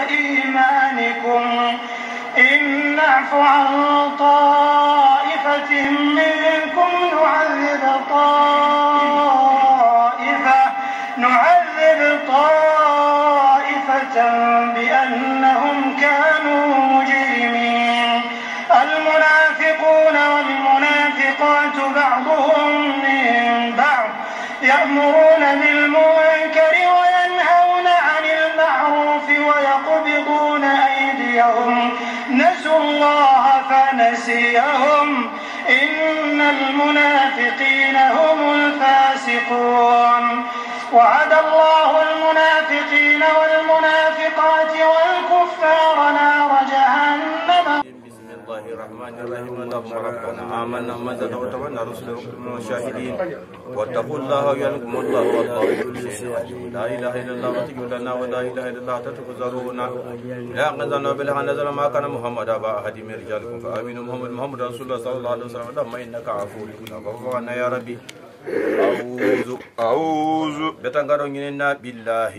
إيمانكم إن نعفو عن طائفة منكم نعذب طائفة بأنهم كانوا مجرمين. المنافقون والمنافقات بعضهم من بعض يأمرون بالمنكر وينهون عن المعروف ويقبضون أيديهم نسوا الله فنسيهم إن المنافقين هم الفاسقون. وعد الله المنافقين والمنافقات والكفار نار جهنم. بسم الله الرحمن الرحيم. اللهم ربنا آمنا ما تدعونا رسله شاهدين واتقوا الله يعلمكم الله والله كل شيء عليم. لا اله الا الله وتجدنا ولا اله الا الله تتكزرونا لا قزنا بالله نزل ما كان محمد ابا احد من رجالكم فامنوا محمد رسول الله صلى الله عليه وسلم اللهم انك عفو تحب يا ربي. أعوذ بتنقرون بالله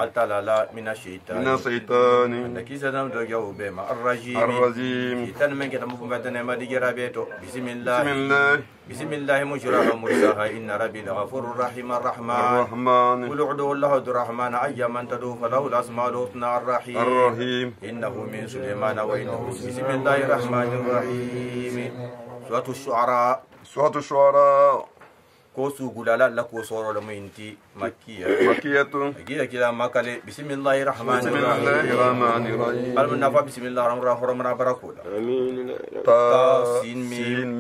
التعالى من الشيطان نكيسنا نرجو بما الرجيم تنمن كده مبتنا ما ديجرابيتو بسم الله مجرى ومرساها إن ربي لغفور رحيم الرحمن قل اعدوا الله الرحمن أيما تدعوا فله الأسماء الحسنى الرحيم إنه من سليمان وإنه بسم الله الرحمن الرحيم. سورة الشعراء كوسو غلالا لا كوسورو لمينتي مكية كلا مكالي بسم الله الرحمن الرحيم. المنافع بسم الله الرحمن الرحيم. سين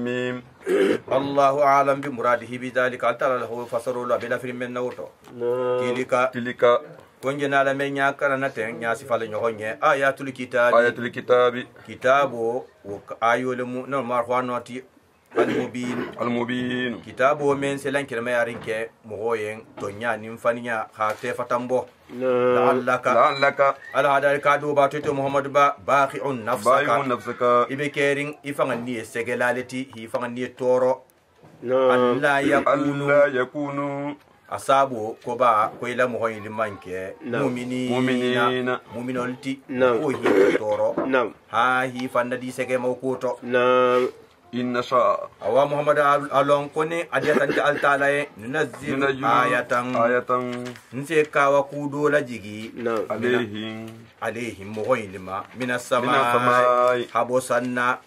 ميم الله أعلم بمراده بذلك تعالى له فسروا له بلا فيلم من نوتو تلك كونجنا لمن يكرنا نتن ياسفال نيونيه آيات الكتاب كتابو وآيو لمو نمارفانوتي المبين كتابو من سلان كلمة يارينك مغوين تونيا نمفانيا خاطئ فتامبو لعلك على هذا الكادو باتوتو محمد باخع نفسك إبكيرين إفغني سجلالتي إفغني تورو أن لا يكونوا أصابوا كوبا كويلا مغوين لمانك مؤمنين وهي تورو ها هي فندي سجل موكوتو إن شاء الله محمد ألون كوني أديتان التالي ننزل آية نسيكا وكودو لجيجي عليهم مغوين لما من السماء حبوسنا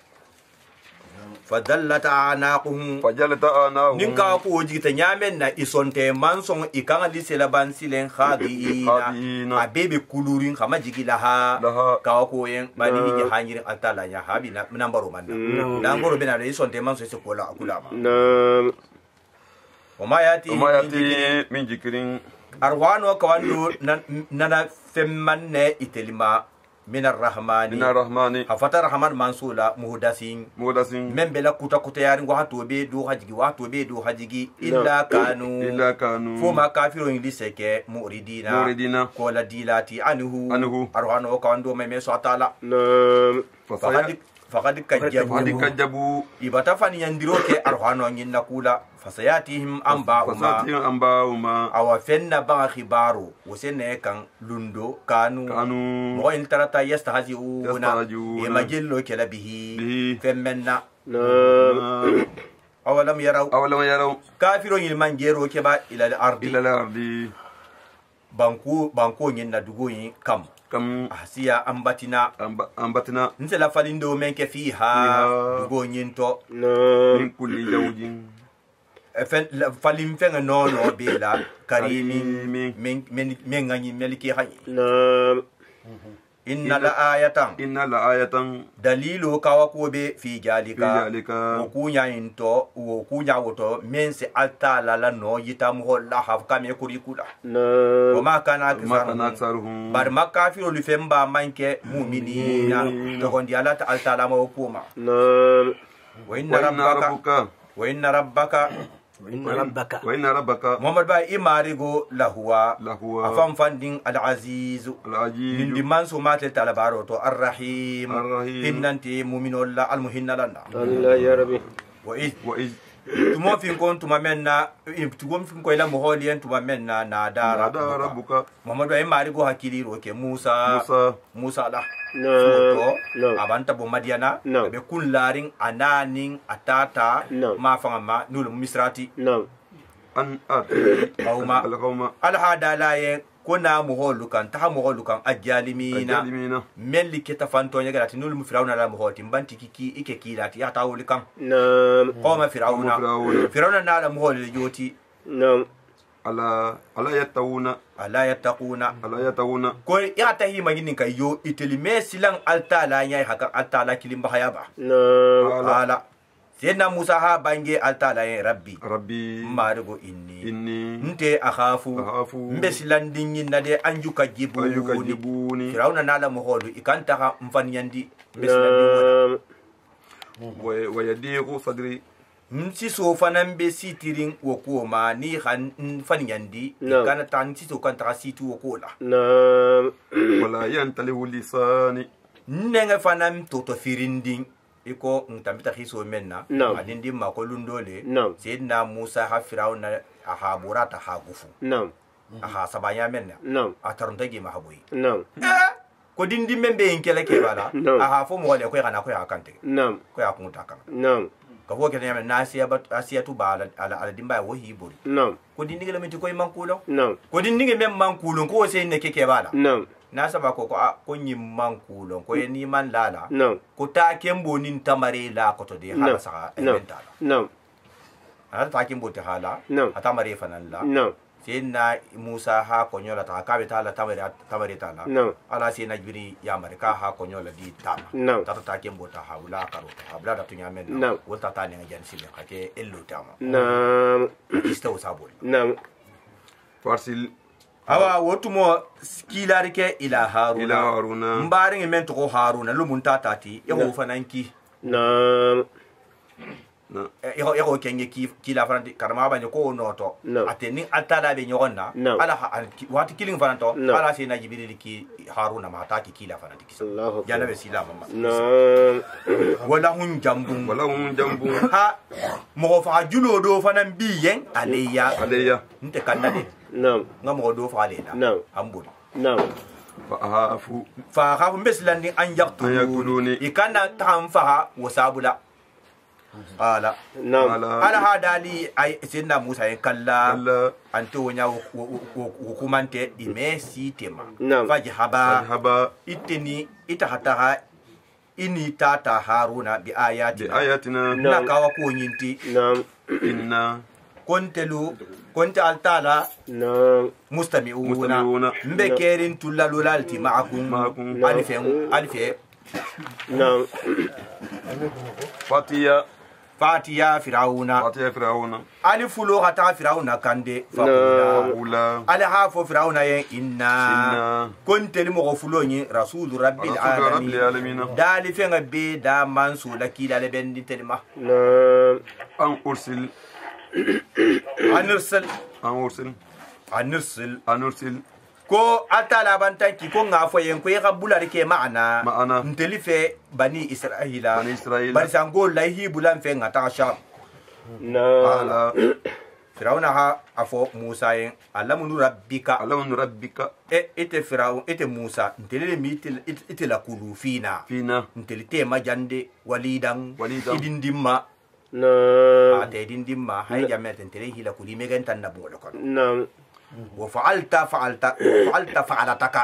فدلت أعناقهم نينكا كوجي تنيامنا إسونتي مانسون إكانا دي سيلابان سيلين خاضيين أبيبي كولورين خما جيجي لها كاوكوين باني هيجي حانجرين أتالا يا حابي نمبرو مانا نمبرو بنا إسونتي مانسون سيكولا أكولاما وما ياتي من ذكرين أروانو كواندو نانا فمن إتلما من الرحمن هفتر الرحمن منصولا مهدسين من بلا كوتا يارين وحتو بيدو حجيجي إلا كانوا فما كافرون لسكي مؤردين كولا ديلاتي عنه أروانو كواندو ميميسو أتالا فقد كجبوا إبتا فاني يندروك أروانو نينا كولا فسياتهم أنباؤما أو فن بان خبارو وسنة كان لندو كانوا مغين ترتا يستهزئون يمجلو كلا به فمنا أولم يروا كافرون يلمنجيرو كبا إلى الأرض بانكو نينا دوغوين كم أحسيا أمبتنا نسلا فالندو منك فيها دوغوين تو من كل زوج falim fenga nono bela karimi men ngani meliki hay inna la ayatan dalilu kawakobe fi jalika okunya into okunya woto men se alta la no yitam holla hafka me kurikula wa ma kana aksaruhum bar makafiru li femba manke mu'minina to gondi alata alta la ma okuma wa inna rabbaka محمد باي إماريغو لهوا أفهم فاندين العزيز من دمان سمات التالباروتو الرحيم إننتي مؤمن الله المهن لنا الله يا ربي tumo fin kon tuma menna tumo fin ko ila moholi en tuma menna na dara rabbuka Muhammadu ay mari go hakili ro ke Musa la no abanta bo Madiana be kullaring ananing atata ma fangama nul misrati an qauma al hada la ye kona muholukan ta muholukan ajalimina melli ke tafanto nya galati nul firawna la muhoti mbanti kiki ike kilati ata wulikan qoma firawna na la muhol joti ala yattaquna ko ya tahi maginin kai yo itilime silan altala nya haka altala kilim bahaya ba ala Sayyidina Musa ha bange altala yin rabbi marigo inni nte akhafu mbesilandin yin nade anjuka jibuni firawna nala muholu ikanta ha mfanyandi mbesilandin wa yadiqu sadri nsi so fanan be sitirin wokoma ni han fanyandi ikana tan si so kanta situ wokola wala yantalihu lisani nenga fanan toto firindin iko ntambita khiso menna adindi makolundole sayyidina Musa ha firawna aha burata ha gufu aha sabanya menna ataruntage mahaboyi ko dindi membe inkele ke bala aha fo mo le ko kana ko yakante ko yakunta kan ka wo ke nyame nasiya asiya tu bala ala dimba wo hibori ko dindi ngele meti ko mankulo ko dindi ngeme mankulo ko se ne ke bala na saba ko nyimman kulon ko ni man lala ko ta kembo nin tamare la ko to de hala saka eventala ala ta kembo te hala atamare fanan la sai na Musa ha ko nyola ta ka betala tamare tala ala sai na jibiri ya marka ha ko nyola di tama ta kembo ta haula karo ta habla da tunya men wata ta ne jan sibe ka ke ello tama istaw sabol farsil awa wotumo skilarike ila haruna mbari men to haruna lumun tatati yego fananki yego kenge kila fananti karama banyo ko noto ateni altala be nyogonna ala wati killing fananto ala sey na jibiri ki haruna ma taki kila fananti kisa yana be sila mama wala hun jambun ha mo fa julo do fanan biyen aleya nte kannade ngamo do fa leda amburi fa khafu mislani an yaqtuluni ikana tamfa wasabula ala hadali ay sinna Musa en kalla anto wonya hukumante imesi tema fajhaba itahataha ini tata haruna bi ayatina na kawa ko nyinti inna konte altala mustami'una mbekerin tullalulalti ma'akum alife fatiya firauna alifulo hata firauna kande fakula ali hafo firauna yen inna konte limo fulo ni rasul rabbil alamin dali fenga be da mansu lakila le bendi telma an ursil anursil ko atala bantanki ko ngafo yen ko ya bulari ke maana ntelife bani israila bari sango lahi bulan fe ngata sha ala firauna ha afo Musa yen alamun rabbika ite firaun ite Musa ntelele mitil ite la kulu fina ntelite majande walidan idindimma ate dindimma hay jamet ntelele hila kuli megen tan na bolo kon فعلتك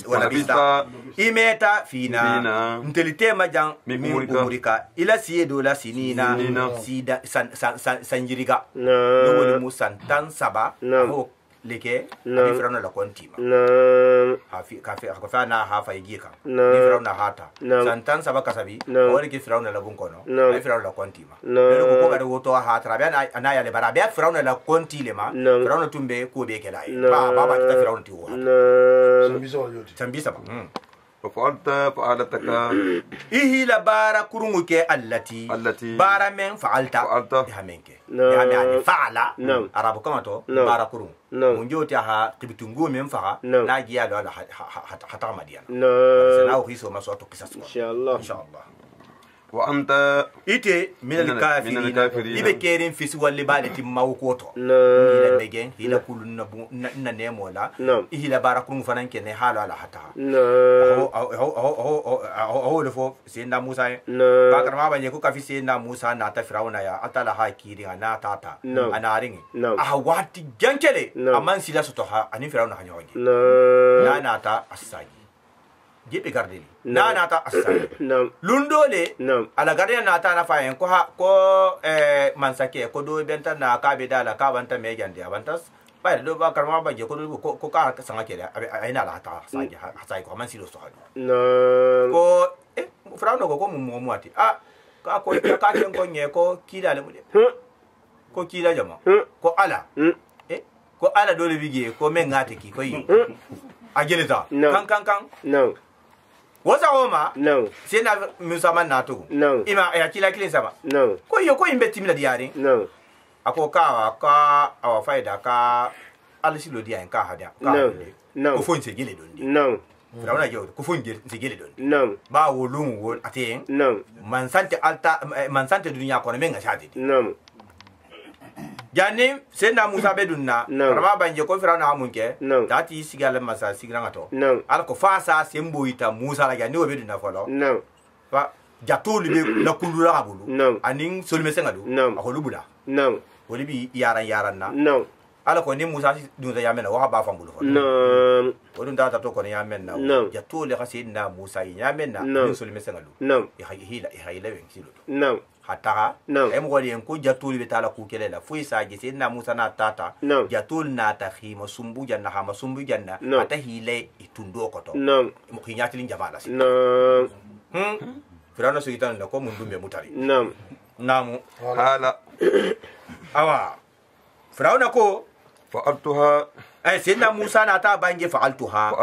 ولبست إميتا فينا نتلتي مجان من أمريكا إلى سيدو لا سنينا سيدا سنجريكا نقول موسى تنسبا leke ni firawna la kontima hafi kafana hafa yigika ni firawna hata santan sabaka sabi wori ki firawna la bunkono ni firawna la kontima lelo ko ga woto ha trabian anaya le barabia firawna la kontile ma firawna tumbe ko be kelai baba kita firawna ti wo tambisa ba فعلتك إيه لبارا كرونك التي بارا من فعلت يهمنك يعني فعل عرب كما تو بارا كرون من جوتها تبتنغو من فها ناجي على حتى مدينة سناو هيسو ما صوتو قصص إن شاء الله wa anta ite min al-kafirin ibe kerin fisi walli balati mawkoto na ila megen ila kulun na nemola ila barakun fanan kene halu ala hata na ho le fo senda Musa ba karma banye ko kafi senda Musa na ta Firauna ya atala hakiri na tata ana ringi wati jankele amman sila soto ha ani Firauna hanyoge na ta asagi gebe gardeli na ta asagi lundole ala gardena na ta na fayen ko ha ko mansake ko do benta na ka be dala ka banta me gande abantas ba do ba karma ba je ko ka sanga kele aina la ta asagi asagi ko man silo so ha ko Firauna ko mu muati ka ko ka ken ko nye ko kila le mude ko kila jama ko ala ko ala dole bige ko men ngate ki ko yi ageleta kan no wasa oma no sena Musa man nato no ima ya kila sama no ko yo ko imbe timila diari no ako ka awa faida ka alisilo dia en ka hada no ko fonse gele dondi no Firauna yo ko fonse gele dondi no ba wolun wol aten no man sante dunya ko men ngashati no Jani senda Musa bedunna rama banje ko Firauna hamunke dati sigala masa sigranga to ala ko fasa sembo ita Musa la jani bedunna folo fa jatoli be la kulura abulu anin solme sengadu akolu bula woli bi yaran na ala ko ni Musa dunza yamena wa ba fambulo folo wodun data to ko ni yamena jatoli ka senda Musa yamena ni solme sengadu ya hila wen silo hataka em goli en ko jatuli betala ku kelela fu isa je na Musa na tata jatul na ta khima sumbu janna ha masumbu janna ata hile itundo koto mo khinyati lin jabala si Firauna so gitan ko mun dumbe mutari namu hala awa Firauna ko fa'altuha senda Musa na ta banje fa'altuha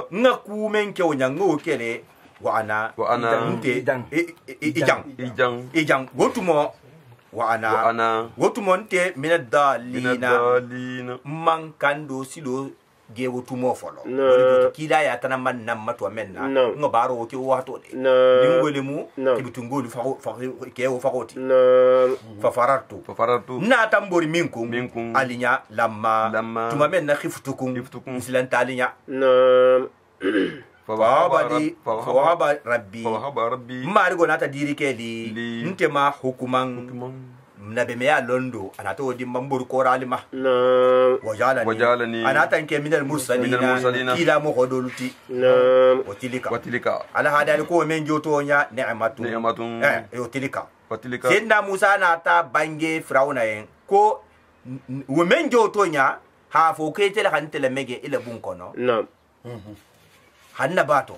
ngaku men ke wonya ngo kele wa ana ijang gotumo wa ana gotumo nte minadalina man kando silo ge gotumo folo kila ya tana man nam matwa menna ngo baro ke wato de dingole mu kibitungoli fa ke wo fakoti fa farartu na tambori minkum alinya lamma tuma menna khiftukum islan talinya fawahaba rabbi mari go nata diri ke li ntema hukuman nabe me ya londo anata wodi mambur ko ralima wajalani anata nke minal mursalina kila mo hodoluti watilika ala hadali ko men joto nya ni'matu watilika sidna Musa nata bange Firauna en ko wo men joto nya ha fo ke tele kan tele mege ila bun kono hanna bato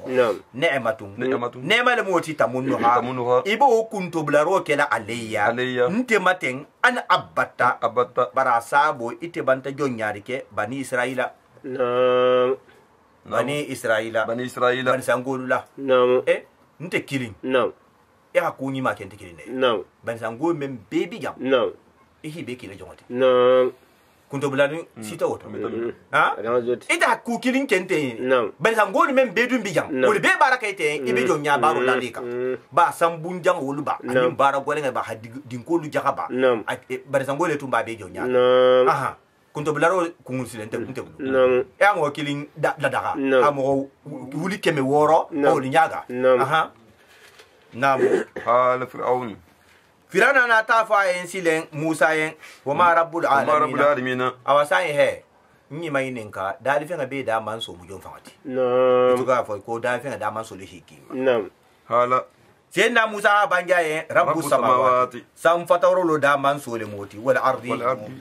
ni'matun nema le moti tamunno ha ibo kunto blaro kela alayya nte maten an abatta bara sabo ite banta jonyari ke bani Israila bani sangolula nte killing hakuni ma kente killing bani sangol mem baby jam ihi be kila jongote kunto bulani sita woto ita ku kilin kente ben sangoni men bedun bijang wol be baraka ite ibe jo nya baro lalika ba sambun jang wol ba anim bara gore ba din ko lu jakaba bar sangole tumba be jo nya aha kunto bularo kungul silente kunte ya mo kilin da daga amo wuli keme woro o li nyaga aha nam hal fir'aun Firauna na ta fa yin silen Musa yin wa ma rabbul alamin awasai he nyi mai ninka dali fenga be da man so mu jon fawati tuga fa ko da fenga da man so le hiki hala sena Musa banja yin rabbus samawati sam fatawro lo da man so le moti wal ardi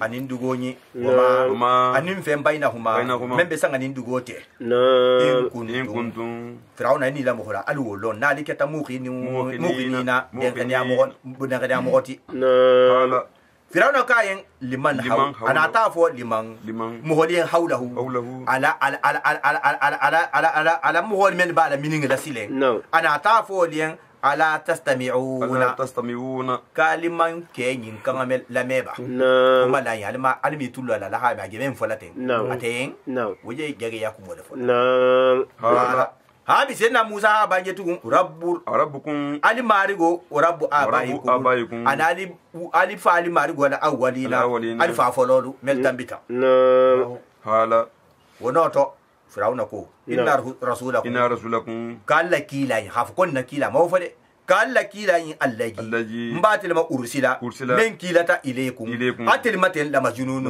anin dugonyi wa anin fem bainahuma membe sanga nin dugote in kuntum Firauna ni la mo hola alu lo na li keta muqinina den kan ya mo budan kan ya mo oti hala Firauna kayen liman haw ana ta fo liman muholin hawlahu ala muhol men bala minin la silen ana ta fo lien ala tastami'una kaliman kenyin kangamel lameba kuma la ya alma almi tullo la ha ba gemen folaten aten waje gage ya kuma da fola ha bi senna Musa banje tugun rabbukum ali marigo rabbu abaikum ana ali fa ali marigo na awwalina ali fa fololu mel tambita hala wonoto firawna ko inna rasulakum kala kila haf kon na kila mawfade kala kila yin allaji mbatil ma ursila men kilata ilaykum atil matel la majnun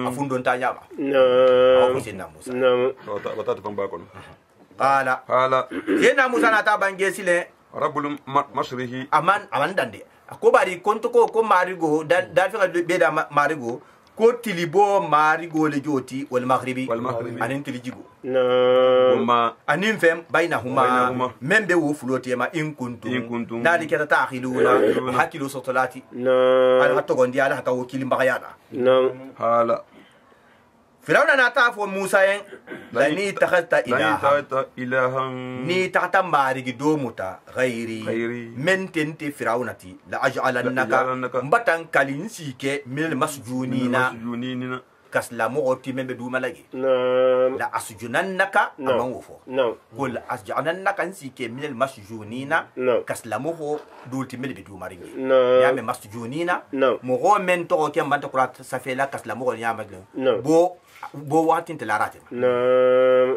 afundon ta nyama ko senna Musa wata tan ba kono hala senna Musa na ta bange sile rabbul mashrihi aman dande ko bari konto ko marigo dal fi be da marigo ko tilibo marigo le joti wal maghribi anin tilijigo anin fem bainahuma membe wo fulote ma in kuntum dali keta ta'khiluna hakilu sotolati ala hatto gondi ala hata wakili mbagayana hala firawna na ta fo Musa yen lani takhata ilahan ni tata marigi domuta ghairi men tente firawnati la aj'alannaka mbatan kalinsi ke mil masjunina kaslamu oti membe du malagi la asjunannaka aman wofo kul asjunannaka nsike mil masjunina kaslamu ho dulti mil bidu maringi ya me masjunina mo ho men to ke mbanta kurat safela kaslamu ho nyama bo watin telarate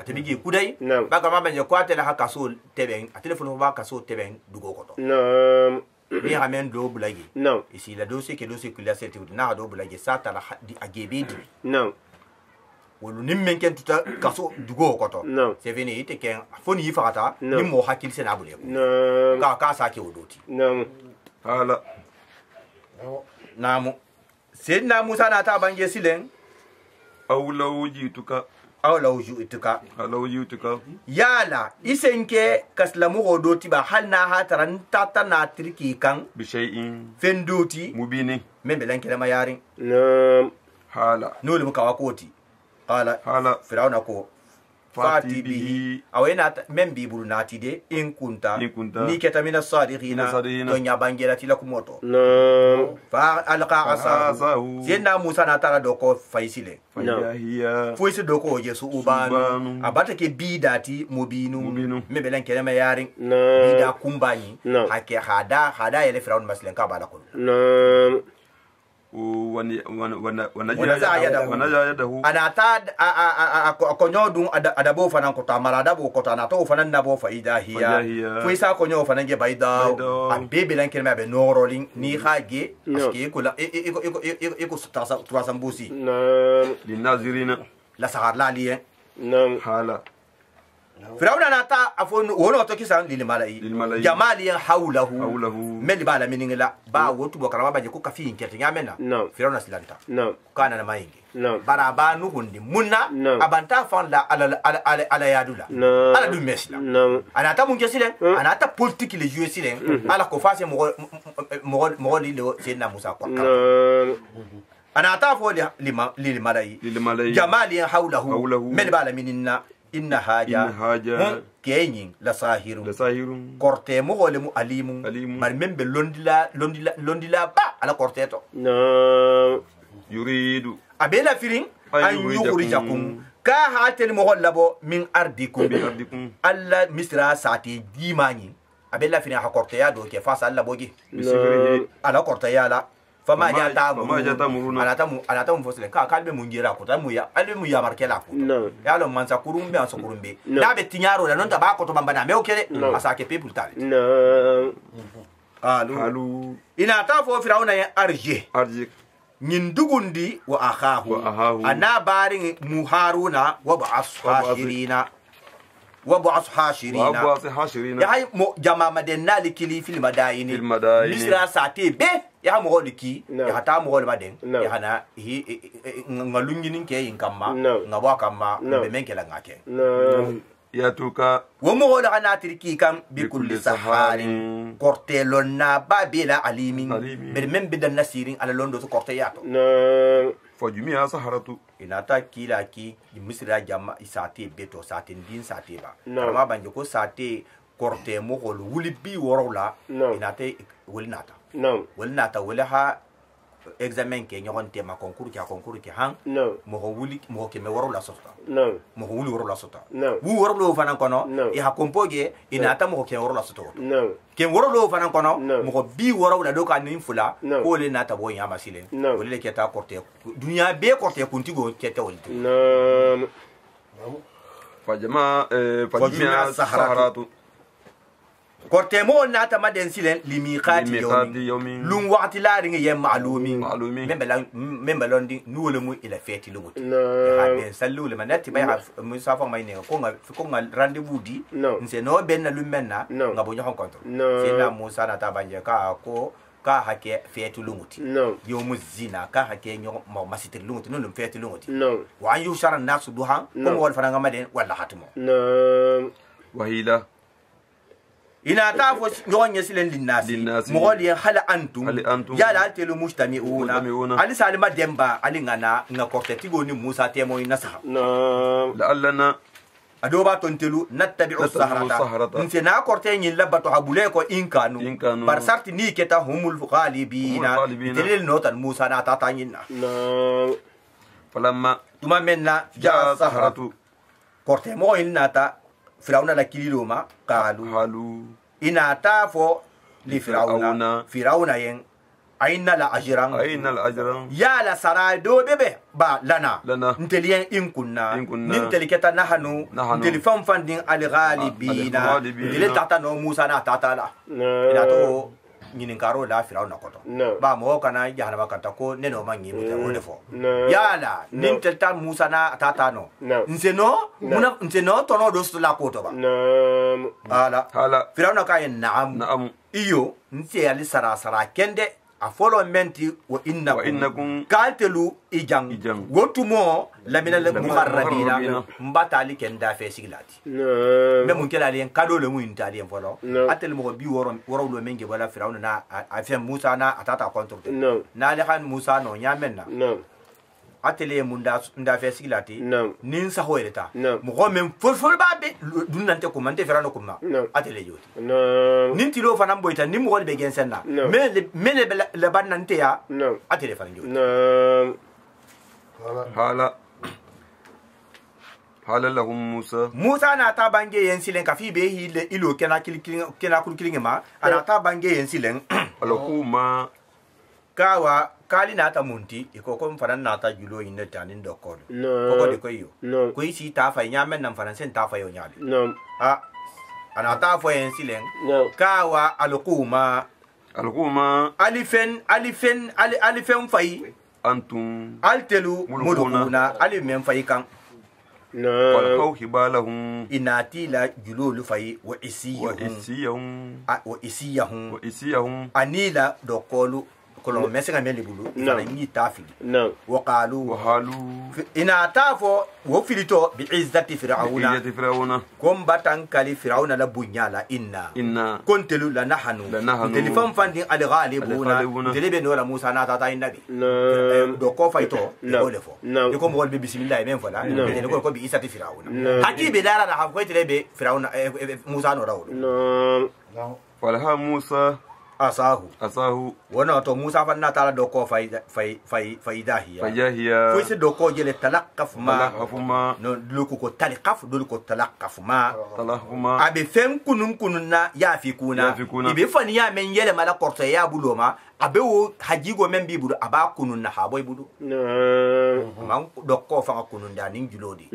atibigi kudai baka mama je kwate la hakaso teben atelefonu ba kaso teben dugo koto ni ramen do bulagi ici la dossier que la certitude na do bulagi sata la di agebedi wolu nimmen ken tuta kaso dugo koto c'est venu ite ken foni fata ni mo hakil sena bule ka sa ke wodoti hala namu sedna Musa na ta bange silen awlaw jituka yala isenke kaslamu godoti ba halna hataran tata na triki kan bi shay'in fendoti mubini membe lanke da mayarin hala noli muka wakoti hala firawna ko fati bihi awena membi bulnati de in kunta ni ketamina sadiqina don ya bangela tilakumoto fa alqa asahu senna Musa na tara doko faisile foisi doko yesu ubanu abata ke bidati mubinu membe lanke da mayarin bida kumbani hake hada yele firawna maslen ka bala ko wanajadahu anata akonyodun adabo fanan ko tamara adabo ko tanato fanan nabo faida hiya fuisa konyo fanan ge baida abebe lan kelma be norolin ni hage aske ko la eko trasambusi linazirina la saharla liye hala firawna nata afon wono to kisan lil malai jamali hawlahu mel bala miningla ba wotu bokarama baje ko kafi inkete ngamena firawna silanta kana na mayingi baraba nu hundi munna abanta fan la ala yadula ala du mesla anata mun kesilen anata politique le jouer silen ala ko fase mo li le senna Musa ko anata fo lil malai jamali hawlahu mel bala minina inna haja kenyin la sahirun korte mo gole mu alimu mar membe londila ba ala korte to yuridu abela firin an yukhrijakum ka hatel mo labo min ardikum alla misra sati dimani abela firin ha korte ya do ke fa salla bogi ala korte ya la fama jata anatamu fosile ka kalbe mungira ko tamu ya albe mu ya markela ko ya lo mansa kurumbe anso kurumbe da be tinyaro la non ta ba ko to bambana me okere asake people tale alu ina ta fo firawna ya arje nyindugundi wa akhahu ana barin muharuna wa ba'as hashirina ya hay mo jama madenna likili fil madaini misra sate be ya mo liki ya ta mo baden ya hana ngalunginin ke yin kamma ngaba kamma be menkela ngake ya tuka wo mo la kana tirki kam bi kulli saharin kortelon na babila alimin ber men bidan nasirin ala londo to korte yato fojumi ya saharatu inata kila ki misra jama isate beto sate din sate ba ma banje ko sate korte mo hol wuli bi worola inate wulnata wulnata wala ha examen ke nyogon tema concours ke han mo wuli mo ke me woro la sota mo wuli woro la sota wu woro lo fanan kono e ha kompoge ina ta mo ke woro la sota ke woro lo fanan kono mo bi woro la do ka nin fula ko le na ta bo nya masile o le ke ta korte dunya be korte kuntigo ke ta wolti fajma saharatu korte mo na ta maden silen limiqati yawmi lum waqti la ringa yem ma'lumi memba londi nuwole mu ila feti lugut ha ben sallu le manati bay ha musafa may ne ko nga rendez-vous di nse no ben na lumenna nga bo ñon contre sina musa na ta banje ka ko ka hake feti lunguti yo muzina ka hake ño mo masiti lunguti no lum feti lunguti wa yu sharan nasu duha ko mo wal fana nga maden wala hatmo wahila ina ta fo ngon yesilen linnasi mo godi hala antum ya la telu mustami'una ali salima demba ali ngana nga korteti goni musa temo inasa la'allana adoba tontelu nattabi'u sahrata nse na korte nyin labato habule ko inkanu bar sarti ni keta humul ghalibina telel notan musa na tata nyinna falamma tuma menna ja sahratu korte mo inata Firauna la kililoma qalu inata fo li Firauna yen aina la ajran ya la sara do bebe ba lana ntelien inkunna ninteliketa nahanu ntelifam fanding al ghalibina dile tata no Musa na tata la inato nyinin karo la Firauna koto ba mo kana jahana bakata ko neno mangi mu de fo yala nintelta Musa na tata no nseno muna nseno tono do sto la koto ba hala Firauna ka na'am iyo nse ali sara kende a folo menti wa innakum kaltelu ijang gotumo lamina le muharrabina mbatali kenda fe siglati me mun kala len kado le mun tali en folo atel mo bi woro lo menge wala Firauna na afem Musa na atata contre na le han Musa no nyamenna atele munda nda fe siglati nin sa hoyeta mo go men fol babe dunante ko mante Firauna ko ma atele joti nin tilo fanam boyta nim mo be gen senna me le banante ya atele fan joti hala lahum Musa na ta bange yen silen ka fi be hile ilo kena kulkilinga ma ana ta bange yen silen alhuma kawa kali na ta munti iko ko fanan na ta julo yin ta nin dokol ko de ko yo ko isi ta fa nyamen nan fanan sen ta fa yo nyabe ana ta fa yen silen kawa alquma alifen fai antum altelu muduna ali men fai kan walqaw hibalahum inati la julo fai wa isiyahum anila dokolu kolon mesenga meli bulu fana ni tafili wa qalu ina tafo wo filito bi izzati fir'auna kom batan kali fir'auna la bunyala inna kontelu la nahanu telefon fandi al ghalibuna telebe no la Musa na tata innabi do ko fayto do le fo de ko mo wol bi bismillah men fola de ko bi izzati fir'auna hakibe dara da ha ko telebe fir'auna Musa no rawo wala Musa asahu wana to Musa fanna tala do ko faidahiya fo se do ko jele talaqqaf ma no luko ko talqaf do ko talaqqaf ma abi fen kunun na ya fi kuna ibe fani ya men yele mala korto ya buloma abe wo hajigo men bi budu aba kunun na haboy budu man do ko fa kunun da nin julodi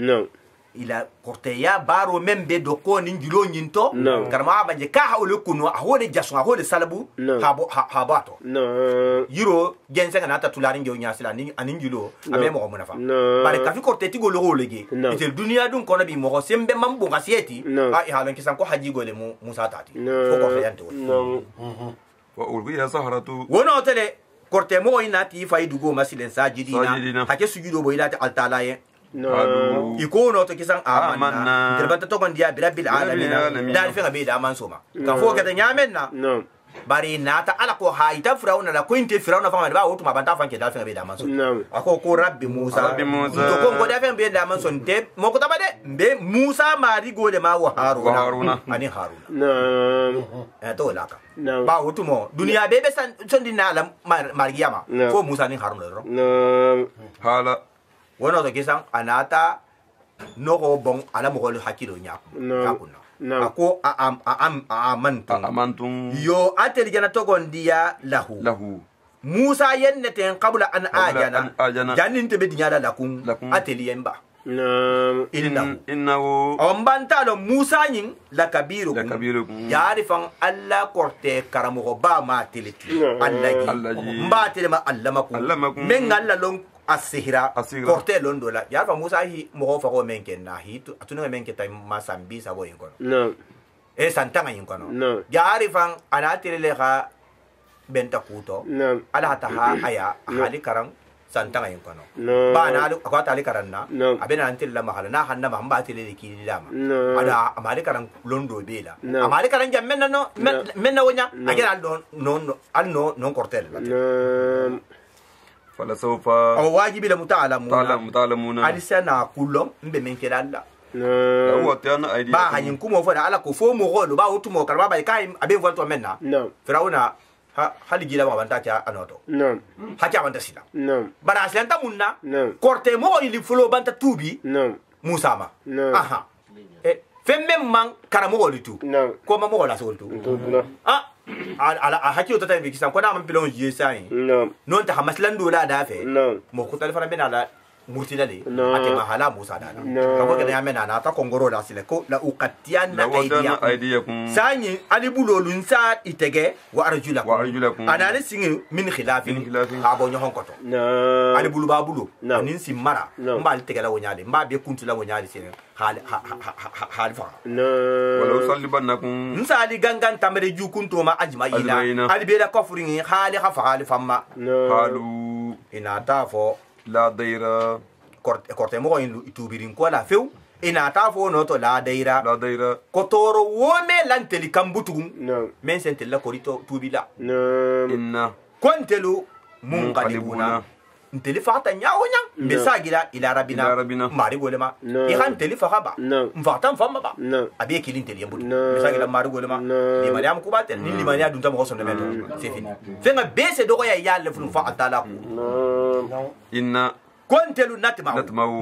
ila korteya baro membe do ko nin julo nyinto karma banje ka hawle kuno ahole jasu ahole salabu habato yiro gense kana ta tulari ngew nyasila ni anin julo ame mo mo nafa bare ka fi korteti go lo lege itel dunia dun kono bi mo sembe mambo ngasieti a halan kisan ko haji go le Musa tati ko ko fayanto wa ulqiya sahratu wono tele korte mo inati faidugo masilen sajidina hake sujudo bo ilati altalaye ikono to kisan amanna kelbata to kon dia rabbil alamin dal fi ngabe da man soma ka fo ka nyamenna bari nata ala ko haita Firauna la ko inte Firauna fa ba wotu mabanta fa ke da fa be da manso ako ko rabbi Musa to ko ko da fa be da manso te mo ko tabade be Musa mari gole ma wa Haruna ani Haruna to laka ba wotu mo duniya be san dina la mariyama ko Musa ni Haruna ro hala wono to kisan anata no go bon ala mo ko hakilo nyakuna ako amantum yo atel jana togondiya lahu Musa yenneten qabla an ajana janin te be dinyala lakum atel yemba innahu ombantalo Musa nyin la kabiru yarifan alla korte karamo ba ma teleti allaji mba telema allamakum men alla long asihira korte londo la yarfa Musa hi mo fa ko men ken na hi atuna men ke tay masambi sabo yin kono e santanga yin kono yarifan ana telele ga benta kuto ala hata ha aya hali karang santanga yin kono ba na alu ko ta ali karanna abena antil la mahala na hanna ma mba telele ki lama ada amali karang londo bela amali karang jam men no men na wonya agera no korte la fala sawfa aw wajibi la muta'allamuna alisana kullum mbe men kelalla ba hanyin kuma fa da ala ko fo mo golo ba wutumo karba ba kai abe volto menna Firauna hali gila ba banta ta anoto haka banta sila bara aslanta munna korte mo ili fulo banta tubi Musa ma aha femme man karamo golitu ko ma mo gola soltu ala hakio tata be kisan ko na man pilon yesai non ta hamaslan dola da fe mo ko telefona bena la murtila le ate mahala Musa dana ko ke na mena na ta kongoro da sile ko la uqatiana aidiyakum sanyi ali bulolun sa itege wa arjulakum ana ne singi min khilafin abo nyo honkoto ali bulu ba bulu anin simara mba ali tege la wonyale mba be kuntu la wonyale sile hal fa wala usallibannakum nsali gangan tamere ju kuntu ma ajmaina ali be da kofurin hali khafa hali famma halu ina ta fo la daira korte mo in tubirin ko la few ina ta fo no to la daira ko toro wome lanteli kambutu men sentel la korito tubila inna kontelu munqalibuna nteli fata nyawo nyang besagira ila rabina mari golema ihan teli fakaba mfatan fama ba abi kilin teli yambutu besagira mari golema ni mariam kubatel ni limania dunta mo sonde meto c'est fini fenga bese dogo ya yalla fun fa atala inna kontelu natma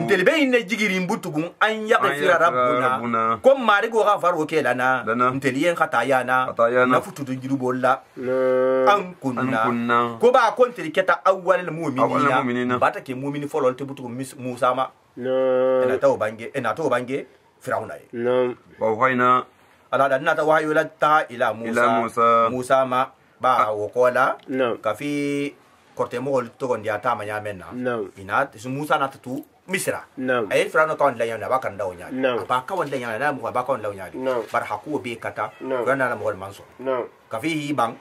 nteli be inne jigiri mbutugun an yaghfira rabbuna kom mari go ga faro kelana nteli yen khatayana na futudu jirubolla an kunna ko ba konteli keta awwal mu'minina bata ke mu'mini folol te butugun Musa ma ena to bange Firauna wa wayna ala da nata wahayu la ta ila Musa ma ba wokola kafi korte mo to gon dia ta manya menna ina Musa na tu misra ay Firauna kan la yana ba kan dawo nya ba ka wanda yana na mu ba kan lawo nya bar haku be kata gana na mo manso kafi bang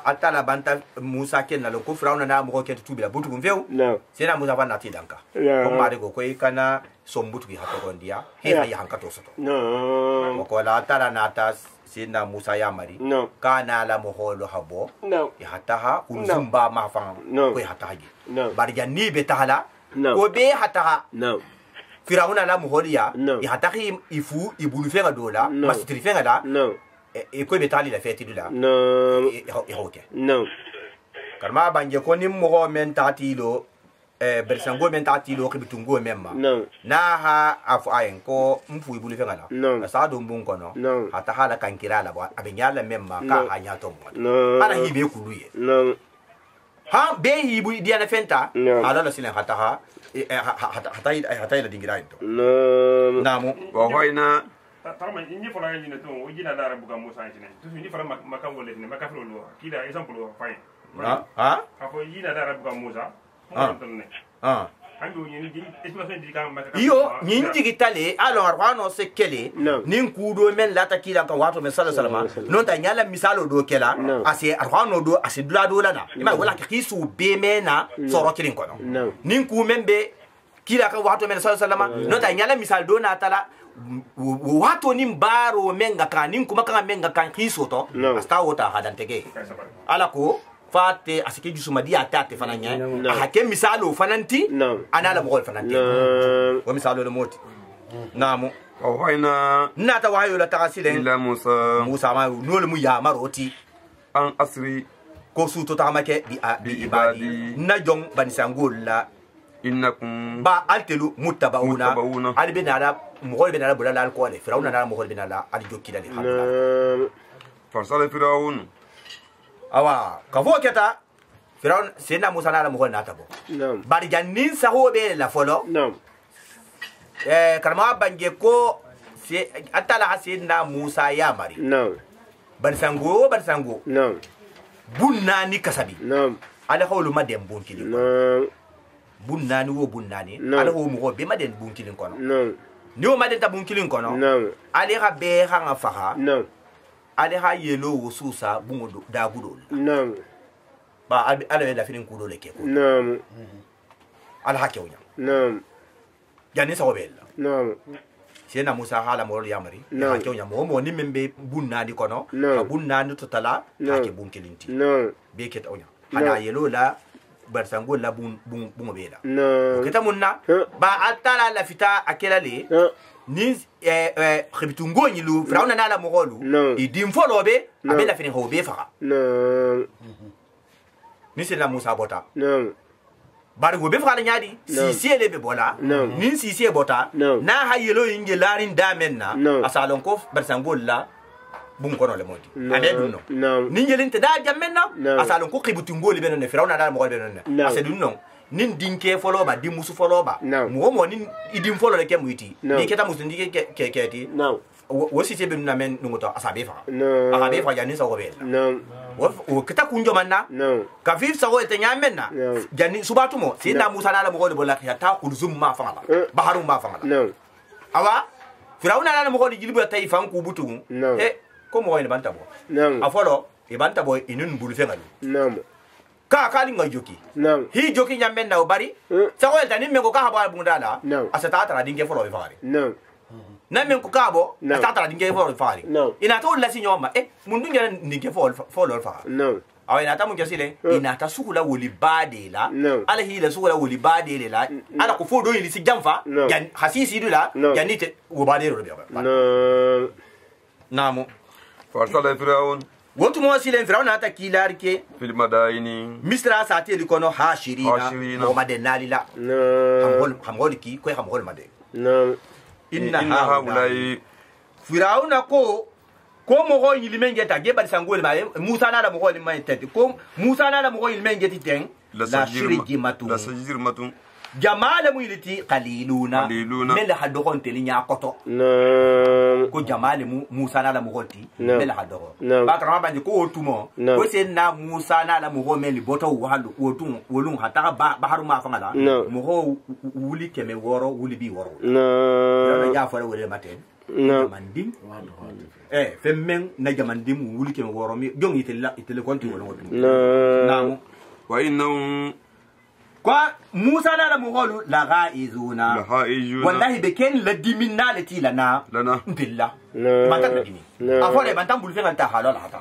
atala banta Musa ken na ko Firauna na mo ken tu bila butu gumfeu sena Musa ba na ti danka ko mari go ko kana sombutu gi hato gon dia he ya hankato soto ko la tala na ta sina Musa ya mari kana la moholo habo ya hataha unzumba mafan ko ya hataji barja ni betala ko be hataha Firauna la moholiya ya hatahi ifu ibulu fenga dola masitri fenga da e ko betali la feti dula ya hoke karma banje ko nim mo men tatilo bersango men tatilo ko bitungo memma na ha afu ayen ko mfu ibulu fenga la sa do mbun kono hata hala kankira la ba abinyala memma ka hanya to mo ana hibe kuluye ha be hibu diana fenta ala la silen hata ha hata ila dingira into namu wa hoina tama inyi fola ngini to ujina dara buga Musa ngini to ni fola makango le ni makafro lo kila example wa fine afo yina dara buga Musa yo nyinji gitale alors wano se kele nin kudo men lata kila kan wato men sallallahu alaihi non ta nyala misalo do kela ase arwano do ase dula do lana ima wala ki su be mena soro kilin kono nin ku membe kila ka wato men sallallahu alaihi wasallam no ta nyala misal do na tala wato nim baro menga kan nin kuma kan menga kan kisoto asta wota hadan tege ala ko fate asike jusuma dia tate fananya hake misalo fananti ana la bol fananti wa misalo le moti namu وأوحينا ناتا وحي لا تغسلين إلى موسى ما نول مو يا مروتي أن أسري ko su to tamake bi ibadi na jong ban sangol la innakum ba altelu muttabauna albinala mogol binala bulala alqole firawna na mogol binala aljokida li halala farsala firawun awa kafo keta firawna sena musa na mogol na tabo bari jannin sahobe la folo karma bange ko se atala hasidna musa ya mari ban sango bunna ni kasabi ala hawlu madem bunkili bunna ni wo bunna ni ala ho mo be maden bunkili kono ni o maden ta bunkili kono ali ha be ha nga faha ali ha yelo wo susa bungo da gudo ba ala la finin kudo le ke ko ala ha kewnya yani sa wobella sena musa hala mo yamari ha kewnya mo ni membe bunna di kono bunna ni totala ha ke bunkilinti be ke tawnya hada yelo la barsango la bungo bela kita munna ba atala la fita akela le ni khibitungo nyilu frauna na la mogolu idim folobe abela fini hobe fa ni sena musa bota bari go be fa nyaadi si ele be bola nin si bota na hayelo inge larin damenna asalon ko barsango la bun kono le modi ade dunno nin yelinte da jammenna asalon ko khibutungo le benone firawna da mo go benone ase dunno nin dinke foloba di musu foloba mo nin idim folo le kemuiti ni keta musu ndike keketi wosi tebe na men ngoto asabe fa asabe fa yani sa go be o kita kunjo manna ka vif sa go etenya menna jani subatu mo sinda musa na la mo go le bola ya ta kulzum ma fa baharu ma fa awa firawna na mo go le jilbu tay fan ku butu ko mo wayne banta bo afolo e banta bo inun bulu fengalu ka kali nga joki hi joki nyamben na obari sa ko tani men ko ka habo bundala asata tara dinge folo be fari na men ko ka bo asata tara dinge folo be fari ina to la sinyoma mundu ngena dinge folo fa awa ina ta mun jasile ina ta sukula woli badela ala hi la sukula woli badela ala ko fodo yi si jamfa yan hasisi dula yanite wo badero be ba namo farsala firawun wotu mo silen firawna ta kilarke fil madaini misra sati likono hashirina mo madenali la hamgol ki ko hamgol made inna haulai firawna ko mo go yilime ngeta ge bal sangol ma musa na la mo go yilime tete ko musa na la mo go yilime ngeti ten la shiriji matu jamala mu yiliti qaliluna mel hadon telinya koto ko jamale musa na la mo goti mel hadon ba kra ba ko otumo ko se na musa na la mo go mel boto walu otun wolun hata ba haruma fangala mo go wuli keme woro wuli bi woro na ja fara wele maten mandim femmen na jamandim wuli keme woro mi jongi itele konti wala otum na wa inna kwa musa na la muholu la ghaizuna wallahi be ken la diminna lati lana billah manta dimi afole manta bul fe manta halal hata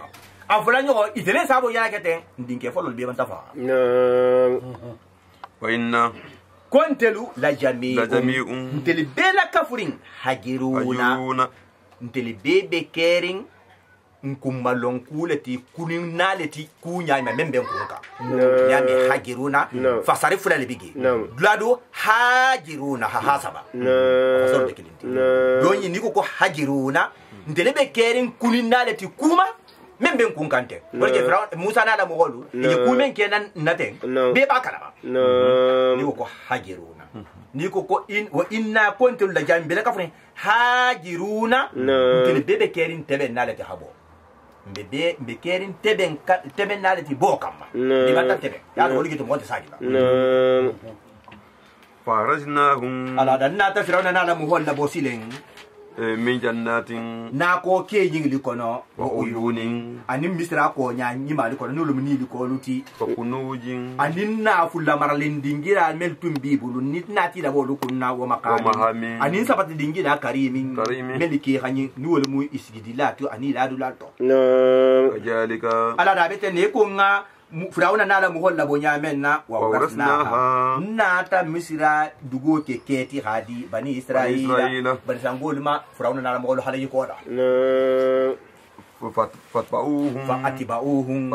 afole nyo itele sabo yana kete ndinke folo be manta fa wa inna kontelu la jami'un nteli bela kafurin hajiruna nteli bebe kering nkummalon kuleti kunin naleti kunya ma membe nkunka nyame hajiruna fasari fulale bigi glado hajiruna hasaba fasoro de kilinti donyi niko ko hajiruna ndelebe kerin kunin naleti kuma membe nkunkante porque musa na da mogolu e kumen kenan naten be bakala niko ko hajiruna niko ko wa inna kuntul la jambele kafrin hajiruna ndelebe kerin tebe naleti habo mbe kerin teben naleti bokamba ni mata tebe ya do ligito monte sagiba farajnahum ala danna ta firawna na la muholla bosilen min jannatin na ko ke yingli kono wa uyunin ani misra ko nya nyimali kono nulu ni li ko luti fa kunujin ani na fulla maralen dingira mel tumbi bulu nit na ti da bolu kunna wa makani ani sabati dingira karimin meliki hani nuwol mu isgidila to ani la dula to kajalika ala da bete ne ko nga Firauna nala mu holla bo nyamen na wa warasna na ta misra dugo ke keti hadi bani israila ban sangol ma Firauna nala mu holla halayi ko da fatba'uhum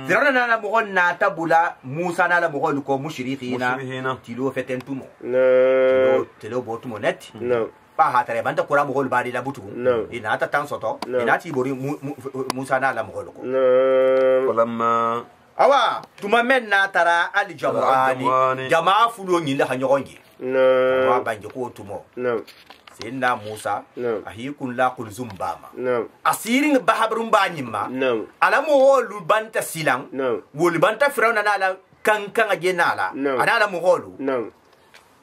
Firauna nala mu holla tabula Musa nala mu holla ko mushrikina tilo fetentumo tilo botumo net pa hatare banta kura mu holla bari la butu ina ta tan soto ina ti bori Musa nala mu holla ko falamma awa tuma men na tara ali jamani jamaa fulo nyinda hanyogongi wa banje ko tumo sinna Musa ahikun la kul zumbama asirin bahabrum banyima alamu holu banta silang wol banta Firauna nala kankan agenala anala mu holu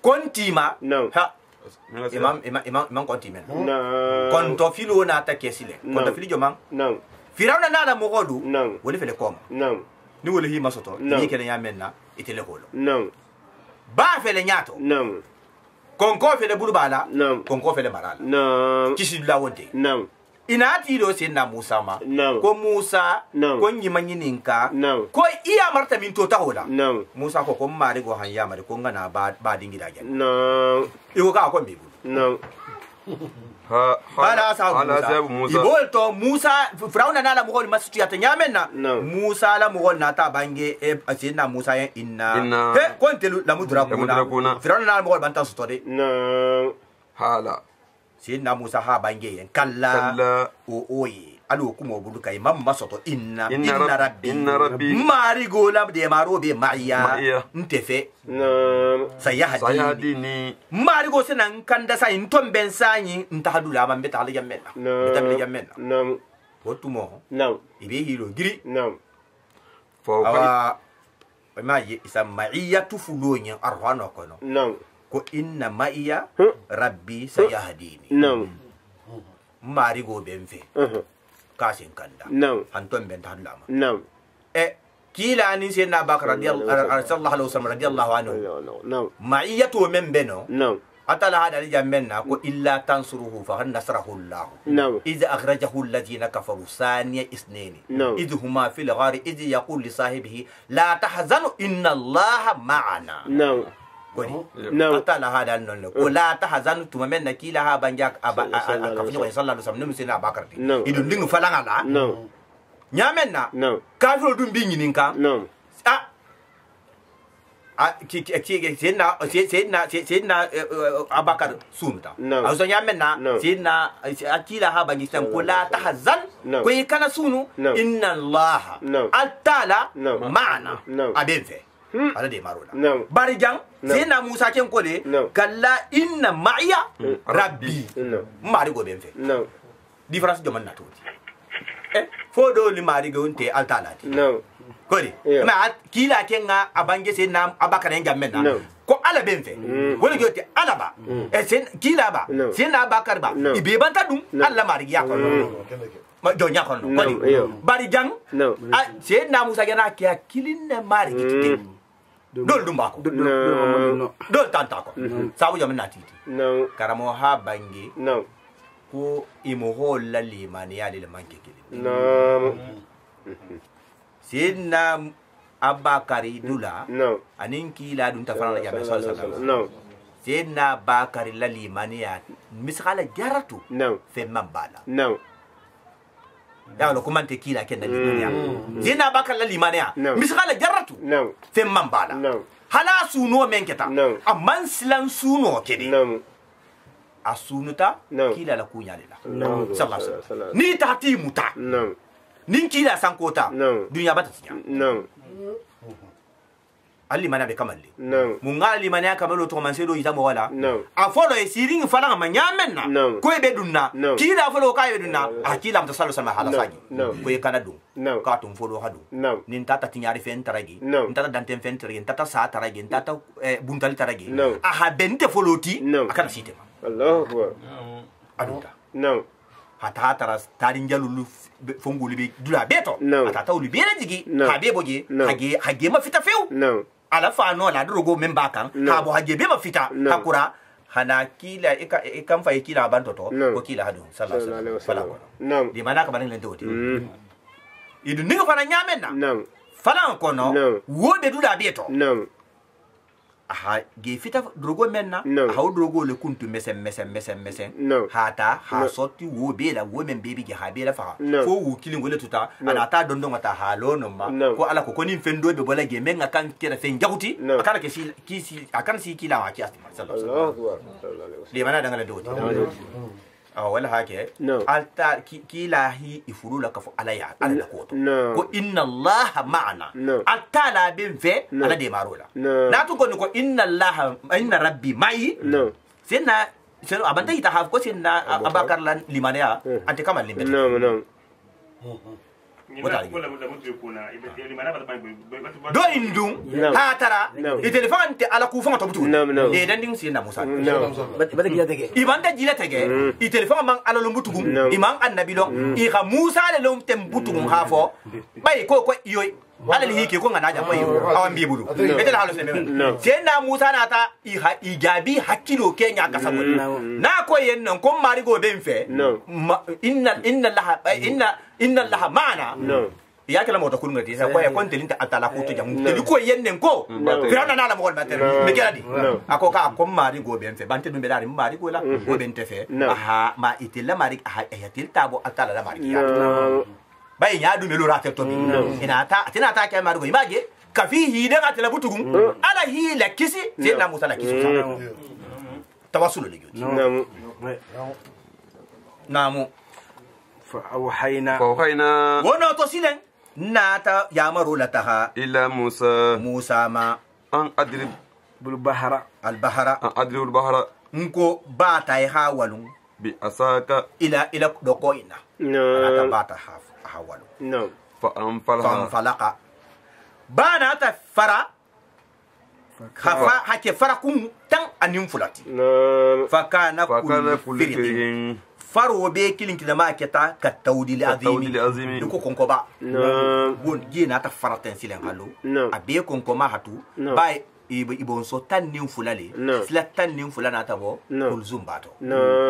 kontima ha imam kontimen konto filo na ta kesile konto fili jomang Firauna nala mu holu woli fele koma ni wole hi masoto ni kele nyamenna itele holo ba fele nyato konko fele bulbala konko fele marala kisi la wonte inati do sinna Musa ma ko Musa ko nyimanyi ninka ko iya marta min to tahola Musa ko mari go hanya mari ko ngana ba dingira jan iwo ka ko mbibu ala sabu Musa ibolto Musa Firauna nala mo hol masitu yata nyamenna Musa la mo hol nata bange asinna Musa inna he kontelu la mudra kuna Firauna nala mo hol bantan sutode hala sinna Musa ha bange kalla o oyi alu kuma bulu kai mamma soto inna rabbi mari gola de maro be maiya ntefe sayahdini mari go senan kanda sa inton ben sanyi ntahadula man beta ala yamena betamle yamena wotumo ibe hiro giri fo ma isa maiya tufulonya arwano kono ko inna maiya rabbi sayahdini mari go benfe kasin kanda anton ben tadlama kila ni sayyidina Bakar radiyallahu anhu ma'iyatu men beno atala hada jammenna ko illa tansuruhu fa nasrahu Allah idh akhrajahu alladhina kafaru saniya isnani idh huma fil ghari idh yaqul li sahibihi la tahzanu inna Allah ma'ana atala hada non ko la tahzanu tuma men kila ha banjak kafni sallallahu alaihi wasallam sayyidina Bakar idun dingu falangala nyamenna kafiro dum bi nyininka sayyidina Abakar sumta aso nyamenna sayyidina akila ha bangi tan ko la tahzan ko kana sunu inna Allah atala ma'ana abenfe ala de marola barijang sayyidina Musa ken kole kalla inna ma'iya rabbi mari go benfe difference de man natoti fodo li mari gonte altalati kodi ma kila kenga abange se nam Abakar ngamen na ko ala benfe woni gote alaba sen kila ba sen Abakar ba ibe banta dum alla mari ya ko ma do nya ko kodi bari jang sen na Musa gana ke kilin mari kitite dol dum ba ko dol tanta ko sabu jam na titi karamo ha bange ko imo holla limani ya le manke kili sidna Abakari dula anin kila dun ta fara ya sallallahu sidna Bakari la limani ya misala jaratu fe mambala ya lo kumante kila ken limani ya sidna Bakari la limani ya misala jaratu fe mambala hala suno menketa amman silan suno kedi asunuta kila la kunya lela sallallahu alaihi wasallam ni tati muta nin kila sankota dunya bata tinya ali mana be kamalle mungali mana kamalo to man sedo itamo wala afolo e siring fala manyamenna ko e be dunna kila afolo ka e dunna akila mta sallallahu alaihi wasallam ko e kana dum ka tum folo hadu nin tata tinyari fen taragi tata dantem fen taragi tata sa taragi tata buntal taragi aha bente foloti akana sitema Allahu akbar aduta no hata tara tarin jalulu fongulu be dula beto ata tawlu be jigi ha be boje hage ma fita few no ala fa no la drogo memba kan ha bo hage be ma fita hakura hana kila ikam fa kila banto to ko kila hadu sallallahu alaihi wasallam no di mana ka banin lente wote idu ninga fana nyamen na no fala ko no wo be dula beto no ha ge fita drogo menna ha drogo le kuntu mesen hata ha sorti wo be la wo men bebi ge ha be la fa fo wo kilin wala tuta ana ta dondo mata halo no ma ko ala ko konin fendo be bola ge men kan kera fen jaguti akana ke si akan si kila wa ki astima sallallahu alaihi wasallam le mana dangala do wala hake alta kila hi ifurula kafu alaya ala ko to ko inna allaha ma'ana alta la bin fe ala de marola na to ko inna allaha inna rabbi mai senna sero abanta ita haf ko senna abakar lan limania ante kamal limbe no do indum ha tara e telephone te ala ku fon to butu e dan ding sinna musa bada gila tege ibanda gila tege e telephone man ala lo butu imam annabi lo e ga musa le lo tem butu ha fo bay ko yoy ala li hike ko ngana ja bayo awan bi bulu e tele halo senna musa na ta i gabi hakilo kenya kasabo na ko yen non ko mari go ben fe inna allaha ma'ana ya kala mota kulunga tisa kwa ya konte linta atala kuto jamu teli ko yenne ko firana na la mo mater me kala di ako ka ko mari go ben fe bante dum bedari mari go la go ben te fe aha ma itilla mari aha ya til tabo atala la mari ya bay nya du melo rate to ina ta tina ta ka mari go image ka fi hida atala butugum ala hi la kisi je na musa la kisi tawassul le namu فأوحينا وانا توسيلن ناتا يامرو لتها إلا موسى ما أن أدرب البحر أن أدرب البحر نكو باتا يحاولون بأساك إلى دقوينا ناتا باتا يحاولون فانفلق بانا تفرا خفا حكي فرقون تن أنيم فلاتي فكان كل فرق faro be kilin kila ma keta ka tawdil azimi ko konko ba bon gina ta faraten silen hallo abe konko ma hatu bay ibon so tan nim fulale sila tan nim fulana ta bo kulzum bato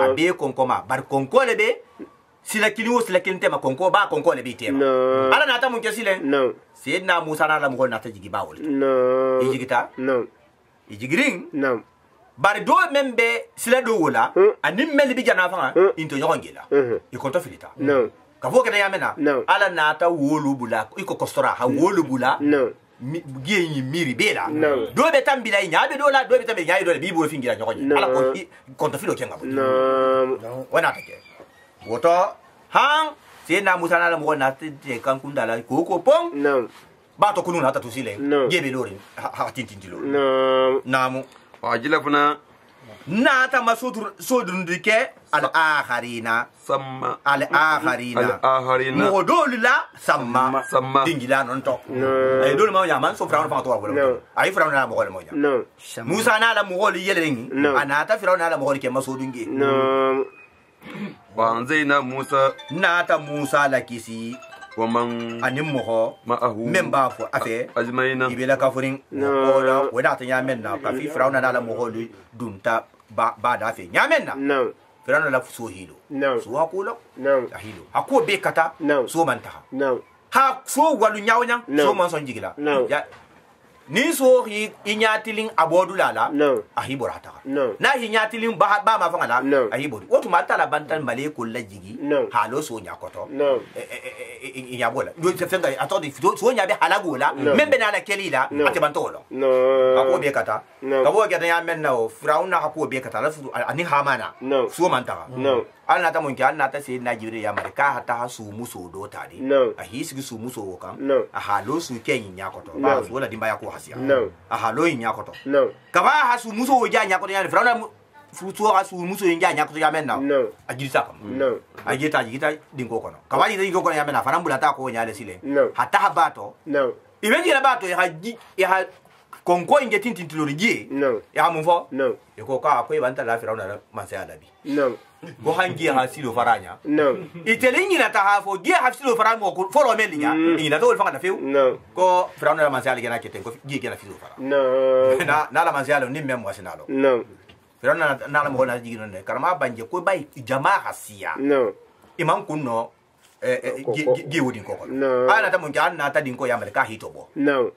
abe konko ma bar konko le be sila kilin sila kilin tema konko ba konko le be tema ala na ta mun ke silen sayyidina musa na la mo na ta jigi ba wol ijigita ijigiring bari do membe sila do wala anim mel bi jana fanga into nyongela iko to filita ka fo ke ya mena ala nata wolu bula iko kostora ha wolu bula giyi miri bela do be tambila nya be do la do be tambe nya do bi bo fingira nyonye ala ko to filo kenga wana take woto hang sena musana la mo na te kan kundala ko pong ba to kunu na ta to sile gebe lori ha tintintilo namu wajila funa nata masudrundike al-akharina samma al-akharina mo dolula samma dingila non to ay dol ma yaman so frawon fa to wala ay frawon na mo wala mo musa na la mo wala yelengi anata frawon na la mo wala ke masudungi banzaina musa nata musa la kisi waman anim moho ma'ahu memba fo afe azmaina ibela kafurin ola wada ta nyamen na ka fi frawna na la moho dunta ba da fe nyamen na frawna la so hilo so hakolo hilo hako be kata so manta ha so walu nyawnya so man son jigila ya ni so inyatiling abodulala ahiborata na inyatiling ba ma fangala ahibodi otu mata la bantan male ko la jigi halo so nyakoto yabola do se fenga atodi so nyabe halagola membe na la kelila ate bantolo ako be kata kabo ga ya menna o frauna ako be kata la su ani hamana so manta alna ta mun ki alna ta se najiri ya marka hata su muso do tadi ahisi su muso kan halo su kenyi nyakoto ba so la dimba ya ko halo nyakoto kaba hasu muso ja nyakoto ya frauna futu asu muso inja nyakoto ya menna agirisa kam agita dingo kono kaba dingo kono ya menna farambula ta ko nyale sile hata habato ibenji la bato ya konko inge tintintilori ya mumfo ko ka ko ibanta la firauna manse alabi go hangi hasilo faranya no itelingi na tahafo gi hasilo faramo ko folo melinya ina to fanga na feu no ko firawna la manzali gena keten ko gi gena fizo fara no na la manzali ni mem wasinalo no firawna na la mo na jigi non karama banje ko bay jamaa hasiya no imam kunno gi wodin ko no ana ta mun janna ta din ko ya malaka hitobo no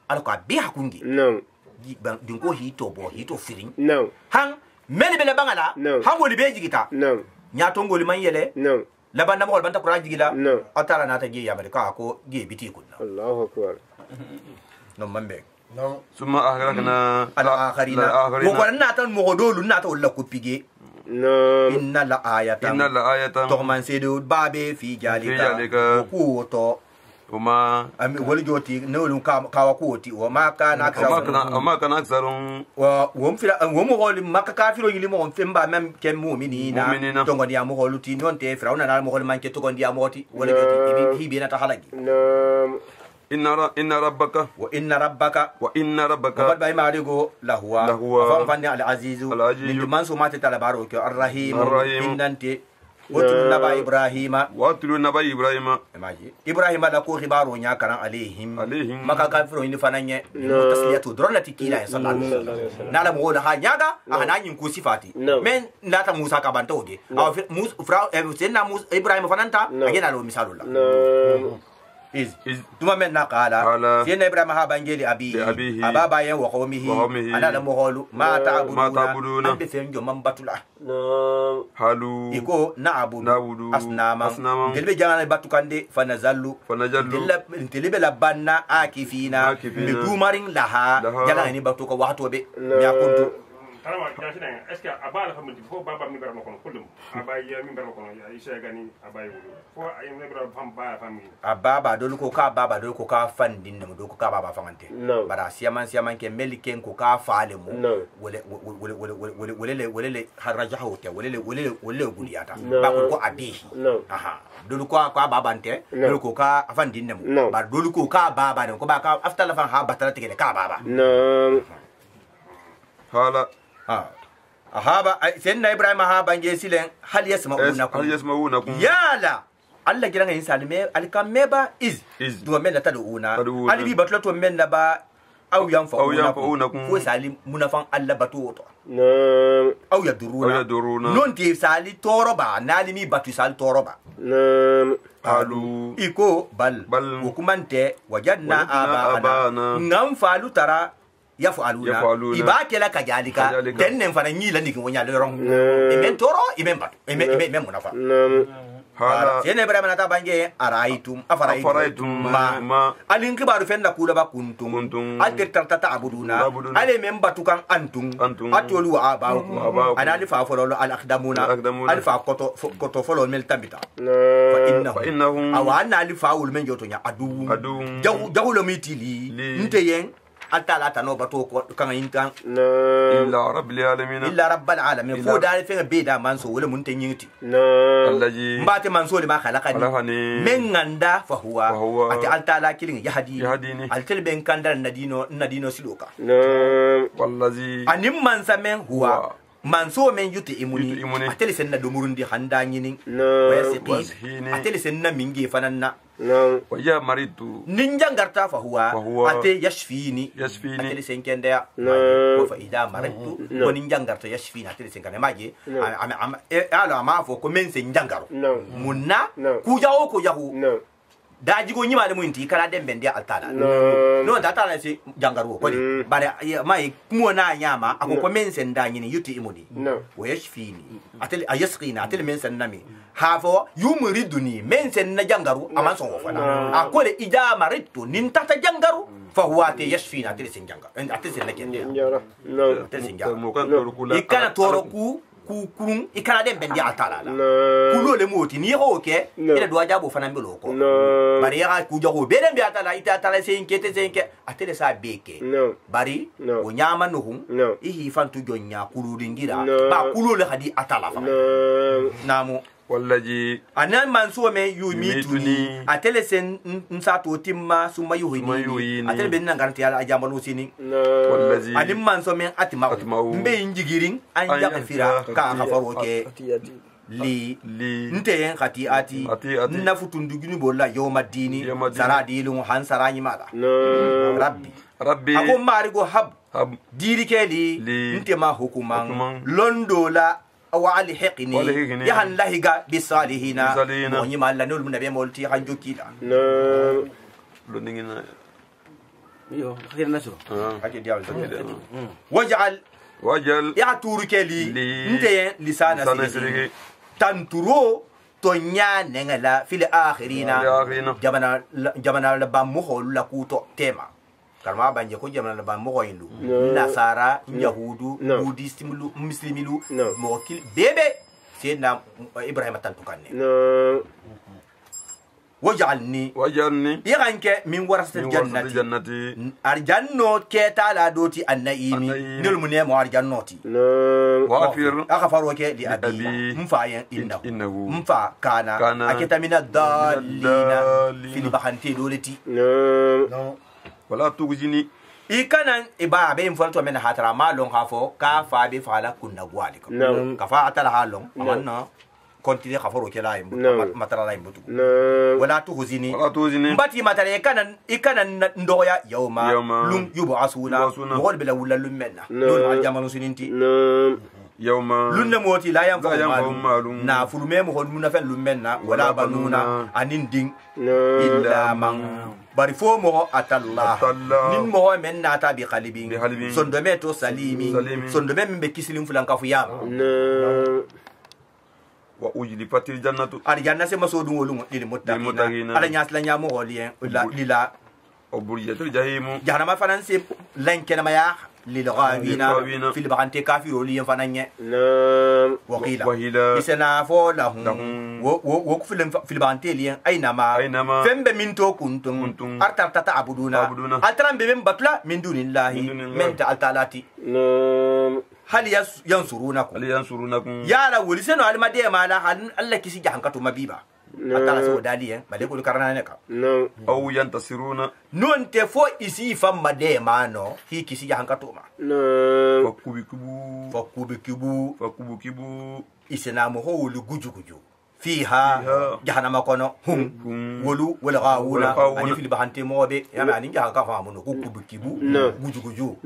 alko bi hakungi no din ko hitobo hito firin no hang meli bele bangala no. hangoli be jigita no nyatongoli man yele no labanda mo banta qur'an jigila no atara na ta gi ya malaka ko gi biti kunna Allahu akbar no mambe no summa ahrakna al-akharina mo ko na tan mo dolu na ta wala ko pige no inna la ayatan to man sedu babe fi jalika ko to وما wali joti nolun kawa koti wa ma kana aksarun wa mo holi makka kafiro yili mo femba mem kem mu'minina to ngoni am holu ti non te firawna na mo holi manke to ngondi am hoti wali joti hibi na ta halagi no inna rabbaka wa inna rabbaka wa bay marigo lahwa fa fanni al azizu min man so mate talabaro ko arrahim innante watulu naba ibrahima maji ibrahima da ko khibaro nya karan alaihim maka kafiro ni fananye tasliyatu drona tikila sallallahu alaihi wasallam nala mo da hanyaga ana yin ku sifati men ndata musa ka bantoge aw musa senna musa ibrahima fananta agena lo misalullah is tuma men nakala senna ibrahima ha bangeli abi ababa ya wa qawmihi ana da mo holu ma ta'buduna be fenjo man batula no halu iko na'budu asnama dilbe jangana batukande fanazallu dilbe la banna akifina bidumarin laha jala ni batuka waxto be ya kuntu kalama jasina est ce que abala famudi fo baba mi barama kono kullum abay mi barama kono ya isa gani abay wulu fo ay mi barama fam ba fammi ababa dolu ko ka baba dolu ko ka fandin no do ko ka baba famante bara siyaman ke meliken ko ka faale mo wele harajahu te wele guliyata ba ko abihi aha dolu ko ka baba ante dolu ko ka fandin no ba dolu ko ka baba ko ba ka after la fan ha batala te ka baba no hala ahaba senna ibrahim ha banje silen hal yasma'unakum yala alla giran yin salime alkameba is do men la taduna ali bi batlo to men la ba aw yanfa'unakum ko salim munafan alla batu to no aw yaduruna non ti sali toroba nalimi batu sal toroba no alu iko bal hukumante wajadna abana ngam falu tara yafaluna ibakela kajalika tenne fana nyila ndiki wonya leron imen toro imen batu imen munafa hala sene ibrahim nata bange afaraitum ma alin kibaru fenda kula ba kuntum alter tartata abuduna ale men batukan antum atolu wa abaukum ana alifa fololo al akhdamuna alifa koto fololo mel tambita fa innahum awana alifa ul men joto nya adu jawlo mitili nteyen atala tano bato ko kan yintan illa rabbil alamin fo dal fe be da manso wala mun tan yinti allaji mbate manso le ma khalaqani men nganda fa huwa ati altala kilin yahdi altel ben kandar nadino siloka wallazi anim mansa men huwa manso men yuti imuni atele sen na domurundi handa nyinin wasiqi atele sen na mingi fananna wa ya maritu ninjangarta fa huwa ate yashfini atele sen kende ya fa ida maritu ko ninjangarta yashfini atele sen kende maje ala ma fo ko men sen jangaro munna ku jawo ko yahu daji go nyima le munti kala dembe ndia altala no data la si jangaru ko di bare mai mo na nyama ako ko men sen da nyini yuti imudi wa yashfini atel ayasqina atel men sen nami hafo yumriduni men sen na jangaru aman son wofana akole ija maritu nin tata jangaru fa huwa te yashfina atel sen jangaru atel sen nakende atel sen jangaru ikana toroku kurun ikana dem bendi atala la kulo le moti ni ho ke ila do ajabo fana mbelo ko bari ya ku jogo be dem bi atala ita atala senke atele sa beke bari o nyama no hum ihi fantu jonya kulu dingira ba kulo le hadi atala fa namu wallaji anan man so me yumituni atele sen nsato timma suma yuhini atele ben nan garanti ala ajamalo sini wallaji anim man so men atima mbe injigirin an jaka fira ka khafaro ke li nte yen khati ati na futundu gini bolla yawma dini saradi lu han sarani mala rabbi ako mari go hab diri ke li nte ma hukuman londola وعلي حقني يهن لهجا بالصالحين وني ما لنا نقول من نبي مولتي خنجوكيلا نعم لونينا ايوه خير نسو اكيد ديال وجعل يا توركلي انت لسان سيدي تنترو تونيا نغلا في الاخرين جبنا لبامو لا كوتو تيما karma banje ko jamana ba mo koyindu nasara yahudu buddhist muslimilu mo kil bebe sedna ibrahim tantukanne wajalni yaganke min warasatil jannati arjanno keta la doti annaimi nul munne mo arjannoti wafir akhafaro ke li abi mfayen innahu mfa kana aketa min ad-dallina fil bahanti dolati wala tugjini ikanan iba be mfanto men hatara malon khafo ka fa be fala kunna gwali ka fa atala halon amanna continue khaforo kela matara la imbutu wala tugzini mbati matara ikanan ndoya yawma lum yub'asuna wal bila wala lummenna dol al jamalu sininti yawma lunna moti la yanfa malum na fulume mo hon munafel lummenna wala banuna aninding illa man bari fo mo atalla nin mo men nata bi qalibin sondome to salimi sondome be kisilin fulan kafu ya wa ujli fatil jannatu ar janna se masodun wolum dil muttaqina ala nyas la nyamo holien lila oburiyatu jahimu jahannama fanan se lankena maya lil ghabina fil bagante kafiru li fananye waqila isana fo lahum wo fil bagante li aynama fembe min to kuntum artata abuduna altran be men batla min dunillahi men ta altalati hal yansurunakum ya la wuli seno almade mala hal Allah kisi jahankatu mabiba atala so dali bale ko karana ne ka aw yantasiruna non te fo isi fam made mano hi kisi jahankatu ma fakubikibu isena mo ho wuli gujuguju fiha jahannama kono hum wolu wala gauna ani fil bahante mobe yama ani jahanka fa mo ko kubikibu gujuguju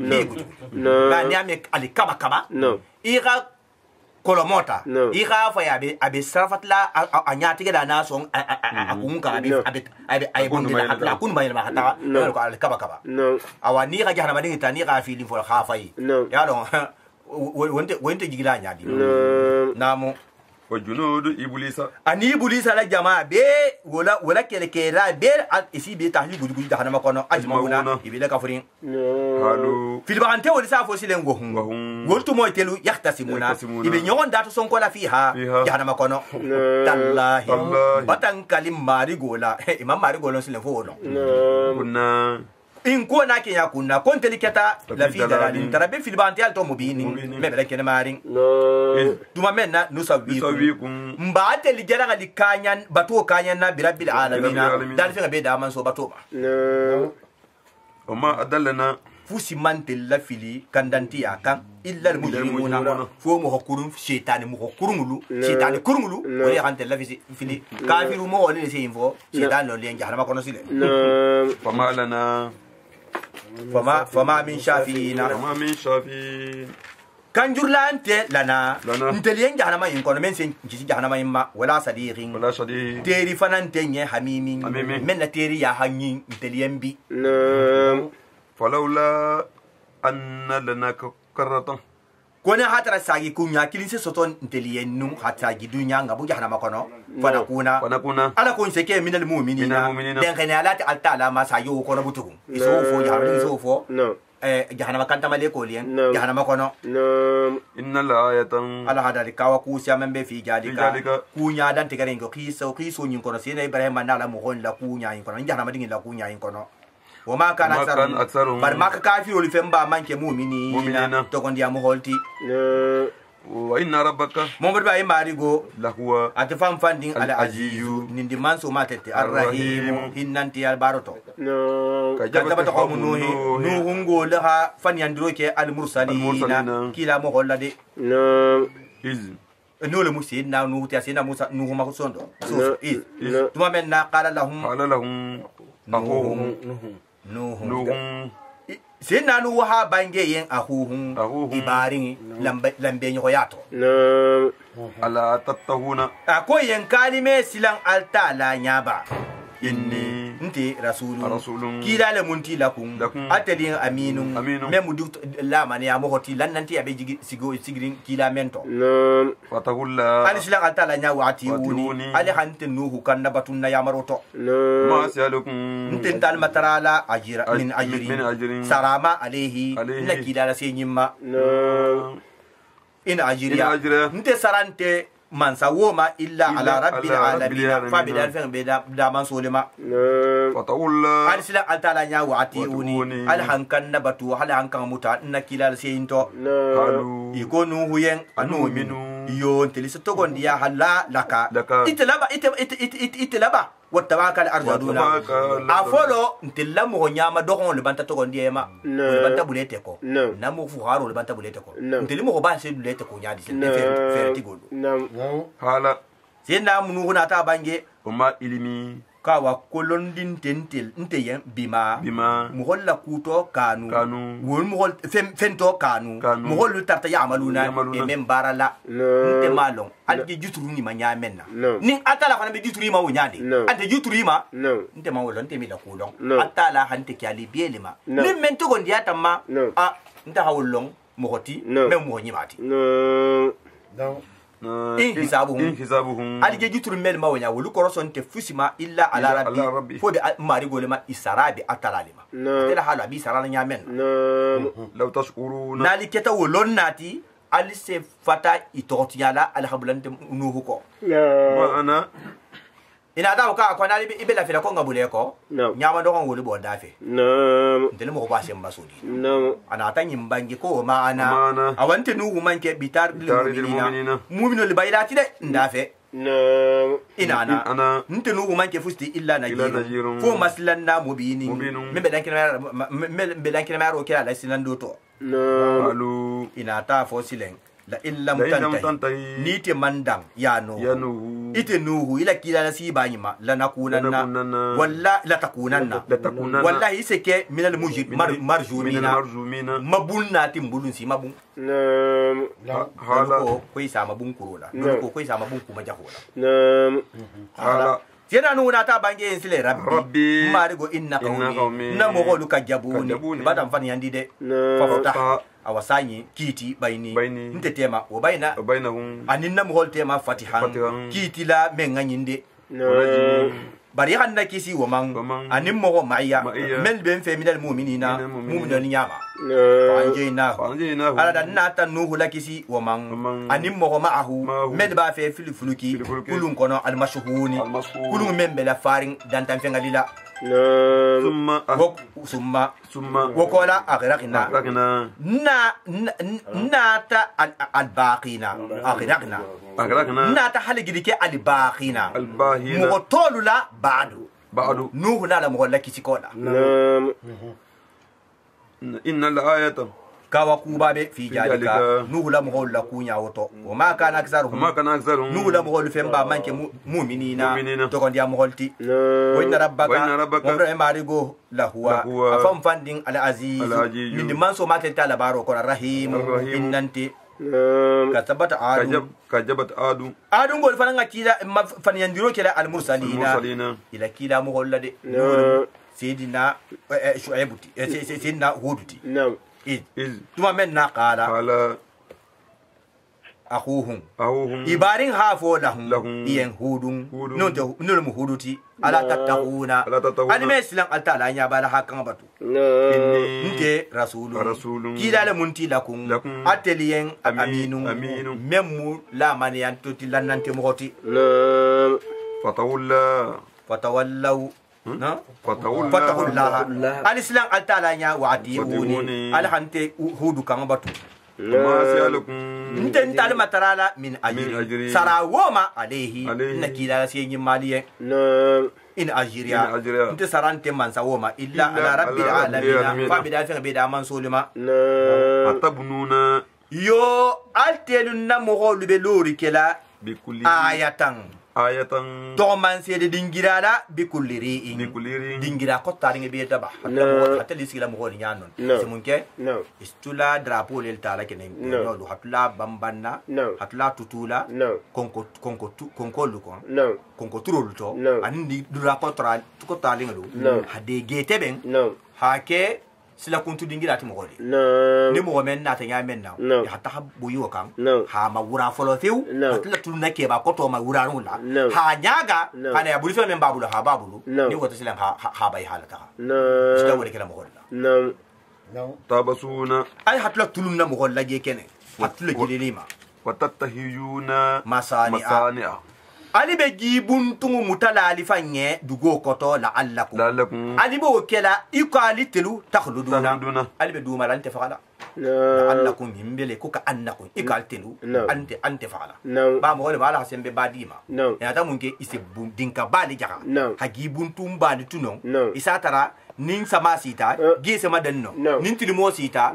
ba ni ame ali kaba ira kolomota ira fa yabe abe sarfatla anyati gada na son akunka abe bondela hatla kun bayil ma hata ko ali kaba awani ga jahannama dingi tani ga fili fo khafai ya lo wonte jigila nyadi namo wajunudu iblisa ani iblisa la jamaa be wala kelekela be isi be tahli gudu jahannama kono ajmauna ibila kafurin halu fil bahante wala sa fo silengo woltu moy telu yahtasimuna ibe nyon datu son kola fiha jahannama kono tallahi batan kalim mari gola imam mari gola silen fo wono kunna in ko na ke ya kunna kon teliketa la fi dalalin tarabe fil bahante alto mubini mebele ken marin tuma menna nusawikum mba teli jara gali kanyan bato kanyan na birabbil alamin dal fi be da man so bato ba oma adallana fusi mantel la fili kandanti akan illa al mujrimuna fo mo hokurun shaytan mo hokurungulu shaytan kurungulu wali hantel la fili kafiru mo wali se info shaytan lo len jahanama kono sile fama lana fama min shafiina kanjurlante lana ntelien jahanama yin kono men sen kisi jahanama yimma wala sadiqin teri fanante nye hamimin men la teri ya hanyin ntelien bi falawla anna lana karratan kone hatara sagi kunya kilin se soton ntelien nu hata gidunya ngabu jahanama kono fanakuna ala kun seke minal mu'minina den khanalati altala ma sayu kono butukum isofo jahanama isofo jahanama kanta male ko lien jahanama kono inna la ayatan ala hada kawa ku sia membe fi jalika kunya dan tigare ngo kiso nyin kono sine ibrahim na la mo hon la kunya yin kono jahanama dingin la kunya yin kono wa ma kana aksarum bar maka kafiru li femba manke mu'minina to kon dia mo holti wa inna rabbaka momad ba imarigo lahuwa atfam fanding ala azizu nindi manso matete arrahim hinnanti al baroto kajabata qawmun nuhungo laha fanyandiro ke al mursalina kila mo hollade iz nole musid na nuhu ti asina musa nuhu ma sondo so iz tuma men na qala lahum nuhu sinna nu ha bange yen ahuhun ibarin lambe nyo yato ala tattahuna ako yen kalime silan alta la nyaba inni nti rasulun kila le munti lakum atali aminun memu du la mani ya mohoti lan nanti abe sigo sigrin kila mento fatahulla ali silan alta la nyawa atiuni ali hante nuhu kan nabatun na yamaroto ma salukum nti dal matarala ajira min ajrin sarama alayhi na kila la senyimma in ajira nti sarante man sawoma illa ala rabbil alamin fa bidal fen beda man solema fatawulla alisila altala nya watiuni al hankan nabatu hal hankan muta nakila seinto qalu ikonu huyen anu minu yo telisa togondiya halla laka itlaba watawakal arzaduna afolo ntilamu nyama dogon le banta togondiya ma le banta bulete ko namu fuharo le banta bulete ko ntilimu ko ba se bulete ko nyadi se fer tigolo hala sena munu huna ta bange uma ilimi kawa kolondin tentel nteyen bima muholla kuto kanu wol muhol fento kanu muhol tarta yamaluna e membarala nte malon alge juturu ni manyamenna nin atala fana be juturu ma wonyande ante juturu ma nte ma wolon nte mi la kulon atala hante kyali bielema nin mento gondi atamma a nta hawlon mohoti mem mo nyimati in hisabuhum alige juturu mel ma wonya wolu koroson te fusima illa ala rabbi fo be mari golema isarabi atalalima tela hala bi sarana nyamen law tashkuruna naliketa wolon nati alise fata itotiala alhabulante nuhu ko wa ana ina da ka ko nali be la fela ko ngabule ko nyama do ko wolu bo dafe ndele mo ko bashe mbasudi ana ta nyimbangi ko ma ana awante nuhu manke bitar lil mu'minu li bayrati de ndafe ina ana nte nuhu manke fusti illa najirun fo maslan na mubini membe dan kina ro kala sinan do to alu ina ta fo silen la illa mutantai nite mandang yano ite nuhu ila kila la sibanyima la nakunanna walla la takunanna wallahi seke min al mujid marjumina mabunna timbulun si mabun hala ko isa mabun kurola ko isa mabun kuma jahola hala yana nuna ta bange yin sile rabbi marigo inna qawmi na mo holu kajabuni badam fan yandi de fa awasanyi kiti baini ntetema o bainahum aninna mo hol tema fatihan kiti la menganyinde bari hanna kisi wo man anim mo maiya mel ben fe minal mu'minina mu'minani nyama fanjina ala dan nata nuhu la kisi wo man anim mo ma'ahu mel ba fe filfuluki kulun kono al mashhuni kulun membe la faring dan tan fengalila summa wakola aghraqna nata al baqina aghraqna nata haligidike al baqina mo tolula ba'du nuhu na la mo la kisikola inna al ayata kawa kubabe fi jalika nuhu la mo la kunya woto wa ma kana aksaruhum nuhu la mo femba manke mu'minina to kon dia mo holti wa inna rabbaka wa marigo lahuwa afam fanding al aziz min manso mate tala baro ko rahim innanti kajabat adu gol fananga kila faniyandiro kila al mursalina ila kila mo hollade sayidina shuaibuti sayidina huduti tuma men na qala akhuhum ibarin hafo lahum yen hudun nul muhuduti ala tattaquna ani meslan altala nya bala hakan batu nge rasulun kila la munti lakum atelien aminu memmu la maniyan toti lannante moti fatawallau fatawallah alislan altala nya wa'tiuni alhante hudu kan batu وما أسألكم نتن تعلم ترالا من أجري سرا وما عليه نكيلا سيني ماليه إن أجريا أنت سران تمان سوما إلا على رب العالمين فبدا فين بدا من سولما أتبنون يو ألتلنا مغول بلوري كلا بكل آية تومان سيد دينغيرالا بكل ري دينغيرا كوتارين بيتا با حتى لي سيلا مغول نيانون سمونكي استولا درابو للتالا كنين نو حتلا بامبانا حتلا توتولا كونكو لوكو كونكو ترولتو اني درا كوتارين لو هدي جيتبن هاكي sila kuntu dingira ti mogoli ni mo men na tanya men na ya ta buyo kan ha ma wura folo fiu atla tu na ke ba ko to ma wura rula ha nyaga kana ya buri fe men babulu ha babulu ni wata sila ha bai halata sila wori kala mogoli tabasuna ay hatla tulum na mogoli ge kene hatla gililima watatahiyuna masani'a ali be gibuntungu mutala ali fanye dugo koto la'allakum ali be okela ikali telu takhluduna ali be duma lante fala la'allakum himbele ko ka annakum ikali telu ante fala ba mo wala bala sembe badima ya ta munke ise dinka bali jaka hagibuntum bali tunon isatara nin sama sita gi sama danno nin tilmo sita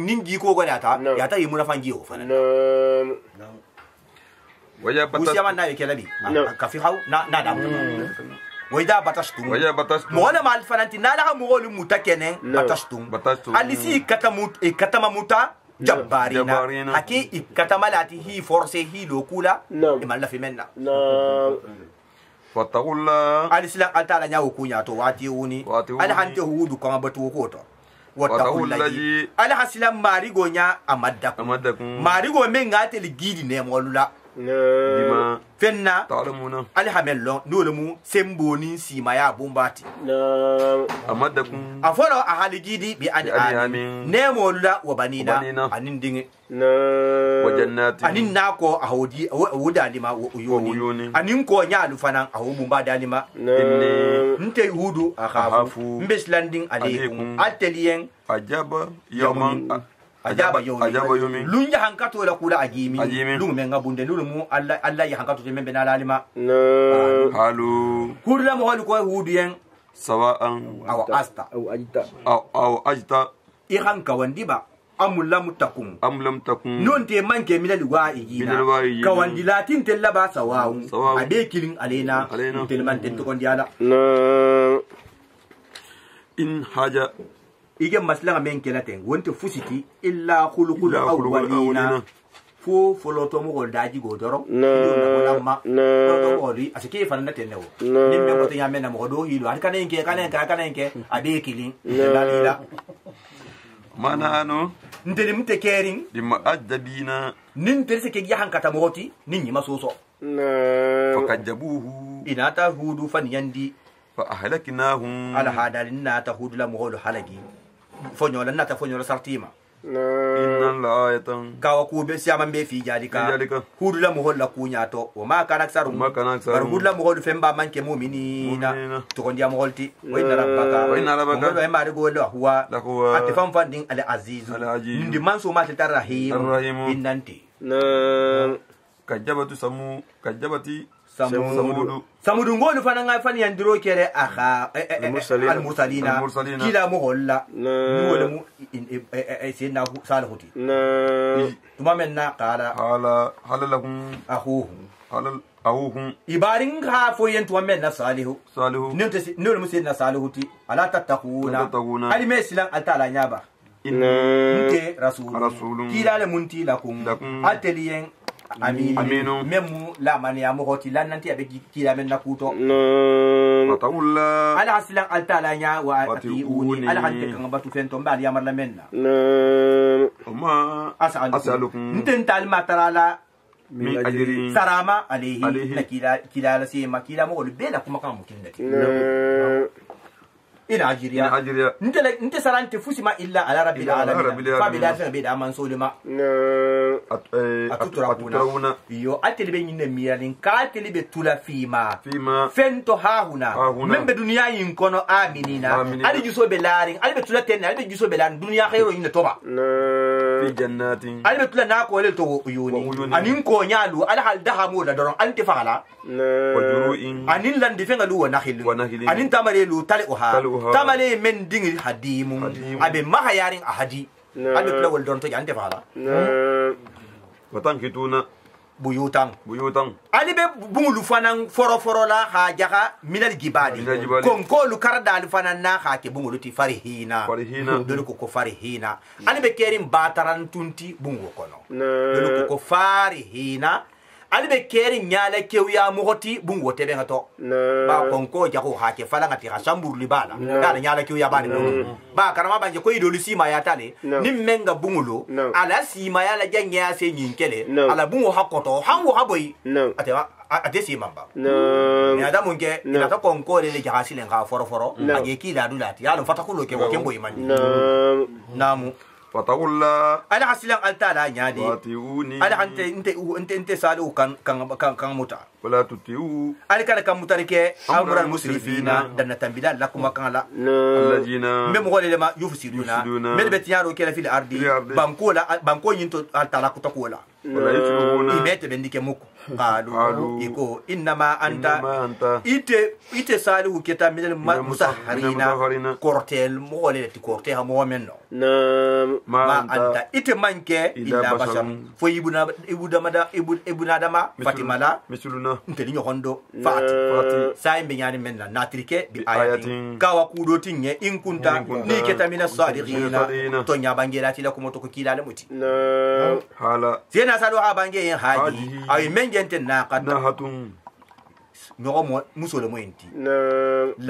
nin gi ko godata ya ta yimuna fangi o fana وسيما ناوي كلامي كافي هاو نادم ويدا باتشتون مولا مال فنانتي نالا مغول متكنن باتشتون اللي سي كتمموتا جبارين حكي كتملاتي هي فورسي هي لوكولا ما لا في منا فاتقوا الله علي سلا قالتا نياو كونيا تو واتيوني علي هانتي هودو كما بتو كوتو واتقوا الله علي حسلا ماري غونيا امدكم ماري غو منغاتي لغيدي نيمولولا بما فينا تعلمون الحمد نولمو سيمبوني سيمايا بومباتي أمدكم أفولو أهالي جيدي بأنعام نيمولا وبنينا أنين وجنات أنين ناكو أهودي أودا لما ويوني أنين كو نيالو فنان أهو بومبادا لما نتي هودو أخافو مبس لاندين عليكم أتليين أجاب يوما ajaba yomi lunya hankato la kula agimi lungu menga bunde lulumu alla ya hankato tembe na lalima halu kurla mo halu ko hudien sawa'an aw ajta i hanka wandiba amulam takum non te manke milali wa igina kawandilatin tella ba sawaun ade kilin alena telman ten to kondiala in haja ige maslanga men kelaten wonte fusiti illa khuluqul awwalina fo foloto mo gol daji go doro no ma to goli asike fanna tenewo nimbe ko to nyamena mo do hilo an kanenke abe kilin dalila mana ano ndele mute kering dimma adabina nin terse ke yahan kata moti nin nyima soso fakajabuhu inata hudu fan yandi fa ahlaknahum ala hadalina ta hudu la mo halagi fonyola nata fonyola sartima inna la'ayatan kawa ku be siama be fi jalika hudu la mo holla kunyato o ma kana aksaru bar hudu la mo hodu femba manke mu'minina to kondia mo holti wa inna rabbaka wa ma rigo la huwa atifam fanding al aziz ndi manso ma tarahim innanti kajabatu samudu ngolu fana ngai fani yandiro kere aha al mursalina kila mo holla ngole mu sina salahuti tuma menna qala halalakum ahuhum ibarin ha fo yentu menna salihu nunte mu sina salahuti ala tattaquna ali mesilan altala nyaba inte rasulun kila le munti lakum ateliyen aminu memu la mani amoti lan nanti abe kila men nakuto fatawulla ala aslan altala nya wa atiuni ala hanke kan batu fento mbali yamar la menna ma asalukum ntental matarala min ajri sarama alayhi nakila la sima kila mo bela kuma kan mukin dake ina ajiriya nte sarante fusima illa ala rabbil alamin fa bila fa bida man solima atuturabuna yo atelibe nyine miyalin ka atelibe tula fima fento hahuna membe dunia yin kono aminina ali juso be larin ali be tula ten ali be juso be lan dunia khayro yin toba في جنات أنا بتلا ناكو ولا تو يوني أنين كونيالو أنا هل ده همولا درون أنت فعلا وجروء أنين لندي فين لو ونخيل أنين تمالي لو تلقها تمالي من دين هديم أبي ما هيارين أحدي أنا بتلا ولدون تجي أنت فعلا وتنكتون buyutan ali be bungulu fanan foro la ha jaga minal jibali konko lu karada ali fanan na ha ke bungulu ti farihina dolu ko farihina ali be kerim bataran tunti bungo kono dolu ko farihina ali be kerim nyala kewya mogoti bungo tebe ngato ba konko jago ha ke falanga ti hasambur libala dala nyala kewya bani ba karama banje ko idolu sima ya tale nimmenga bungulu ala sima ya la janya se nyinkele ala bungo hakoto hango haboy atewa ate sima ba ni adamu nge ina to konko le jaga silen ga foro age ki la dulati ya lo fatakulo ke ko imani namu fatakulla ala hasilan altala nyadi ala ante salu kan muta wala tutiu ali kana kan mutarike amran musrifina dan tambila lakum kala alladina mem wala ma yufsiduna mel betiyaro kala fil ardi banko nyinto altala kutakola wala yusbuna ibete bendike muko qalu iko inma anta ite salu keta minal musahharina kortel mo wala ti korte ha mo menno ma anta ite manke illa bashar fo ibuna dama fatimala misuluna nteli nyokondo fati sai mbenyani menna natrike bi ayatin kawa kudo tinye in kunta ni keta mina sadiqina to nyabangela tila kumoto ko kilale muti hala sena salu ha bange yin haji ay menjente nahatun nyogo musole mo enti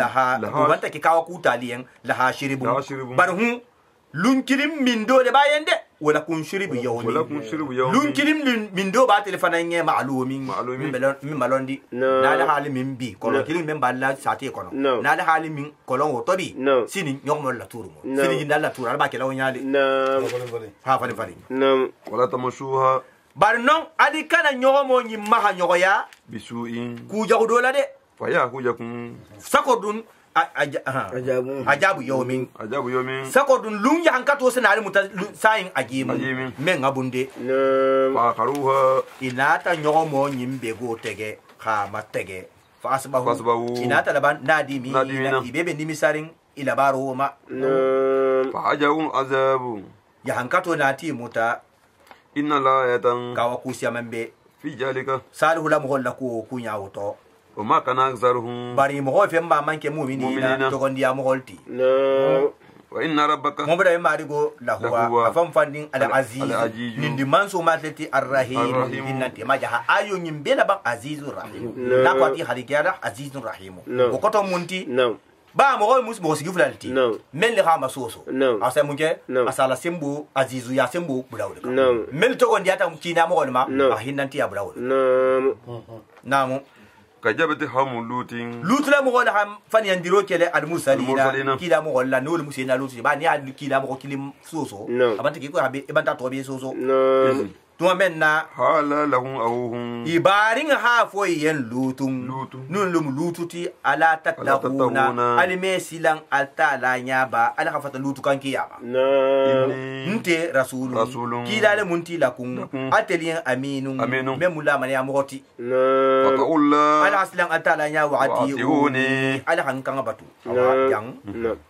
laha wanta ke kawa kutaliyen laha shiribu barhu lunkirim mindo de bayende wala kun shiribu yawni lunkirim mindo ba telefona nge ma'lumin min malondi na da hali min bi kono kirim men balla sate kono na da hali min kolon wotobi sini nyomo la turu sini jinda la turu ba ke lawo nyaali ha fali wala tamashuha barnon adi kana nyomo nyi maha nyoya bisuin ku jago dola de faya ku jakun sakodun ajabu yomin sakodun lun ya hankato sanari muta sayin ajimu men abunde fa karuha inata nyomo nyimbe go tege ha matege fa asbahu inata laban nadimi ibebe nimisarin ilabaro ma fa ajabu azabu ya hankato nati muta inna la yatan kawa kusiya mambe fi jalika salihu la moholla ko kunya woto وما كان أكثرهم bari mo fe mba manke mu'minina to gondi ya mo holti وإن ربك mo bada marigo la huwa afam fanding al aziz nindi manso matleti arrahim innati majaha ayo nyimbela ba azizur rahim la kwati harigara azizur rahim ko koto munti ba mo mus mo sigi fulalti men le khama soso asa munke asala sembu azizu ya sembu bulawde men to gondi ata mkina mo golma ahinanti ya bulawde namu kajabati hamu lutin lutla mo wala ham fan yandiro kele al musalina kila mo wala no le musina lutu ba ni al kila mo kilim soso abante ki ko habe ibanta to be soso to menna hala lahum awhum ibaring ha fo yen lutum nun lum lututi ala tatlaquna al mesilan altala nyaba ala khafata lutu kan kiyaba nte rasulun kila le munti lakum atelien aminun memula man ya moti faqullah ala aslan altala nya wa'atiuni ala hankan batu yang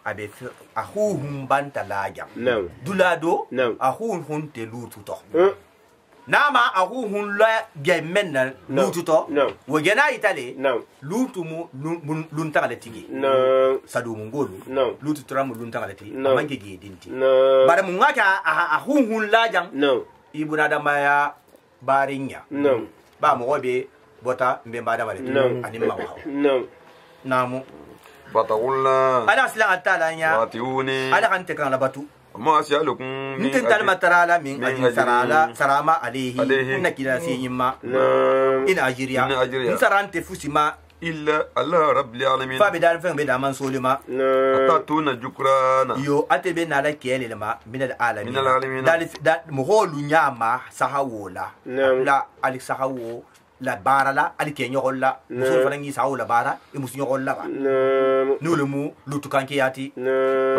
abe ahuhum bantala yang dulado ahuhun te lutu to nama ahuhun la gemenna lutu to wo gena itale lutu mu lunta la tigi sadu mungolu lutu tram lunta la tigi manke gedinti bara mun ngata ahuhun la jang ibuna da maya barinya ba mo obe bota mbe mbada male ani mawa namu fataqulla ala aslan atala nya watiuni ala kan te kan la batu ما أسألكم نتن كلمة ترالا من أجل سراما عليه إن كلا سيما إن أجريا نسران تفسما إلا الله رب العالمين فبدال فهم بدا من سولما أتاتون جكرانا يو أتبين على كيالي لما من العالمين دال مغول نياما سحاولا لا عليك سحاو la bara la ali ke nyogol la muso fana ngi sawu la bara e musu nyogol la ba nulu mu lutu kanke yati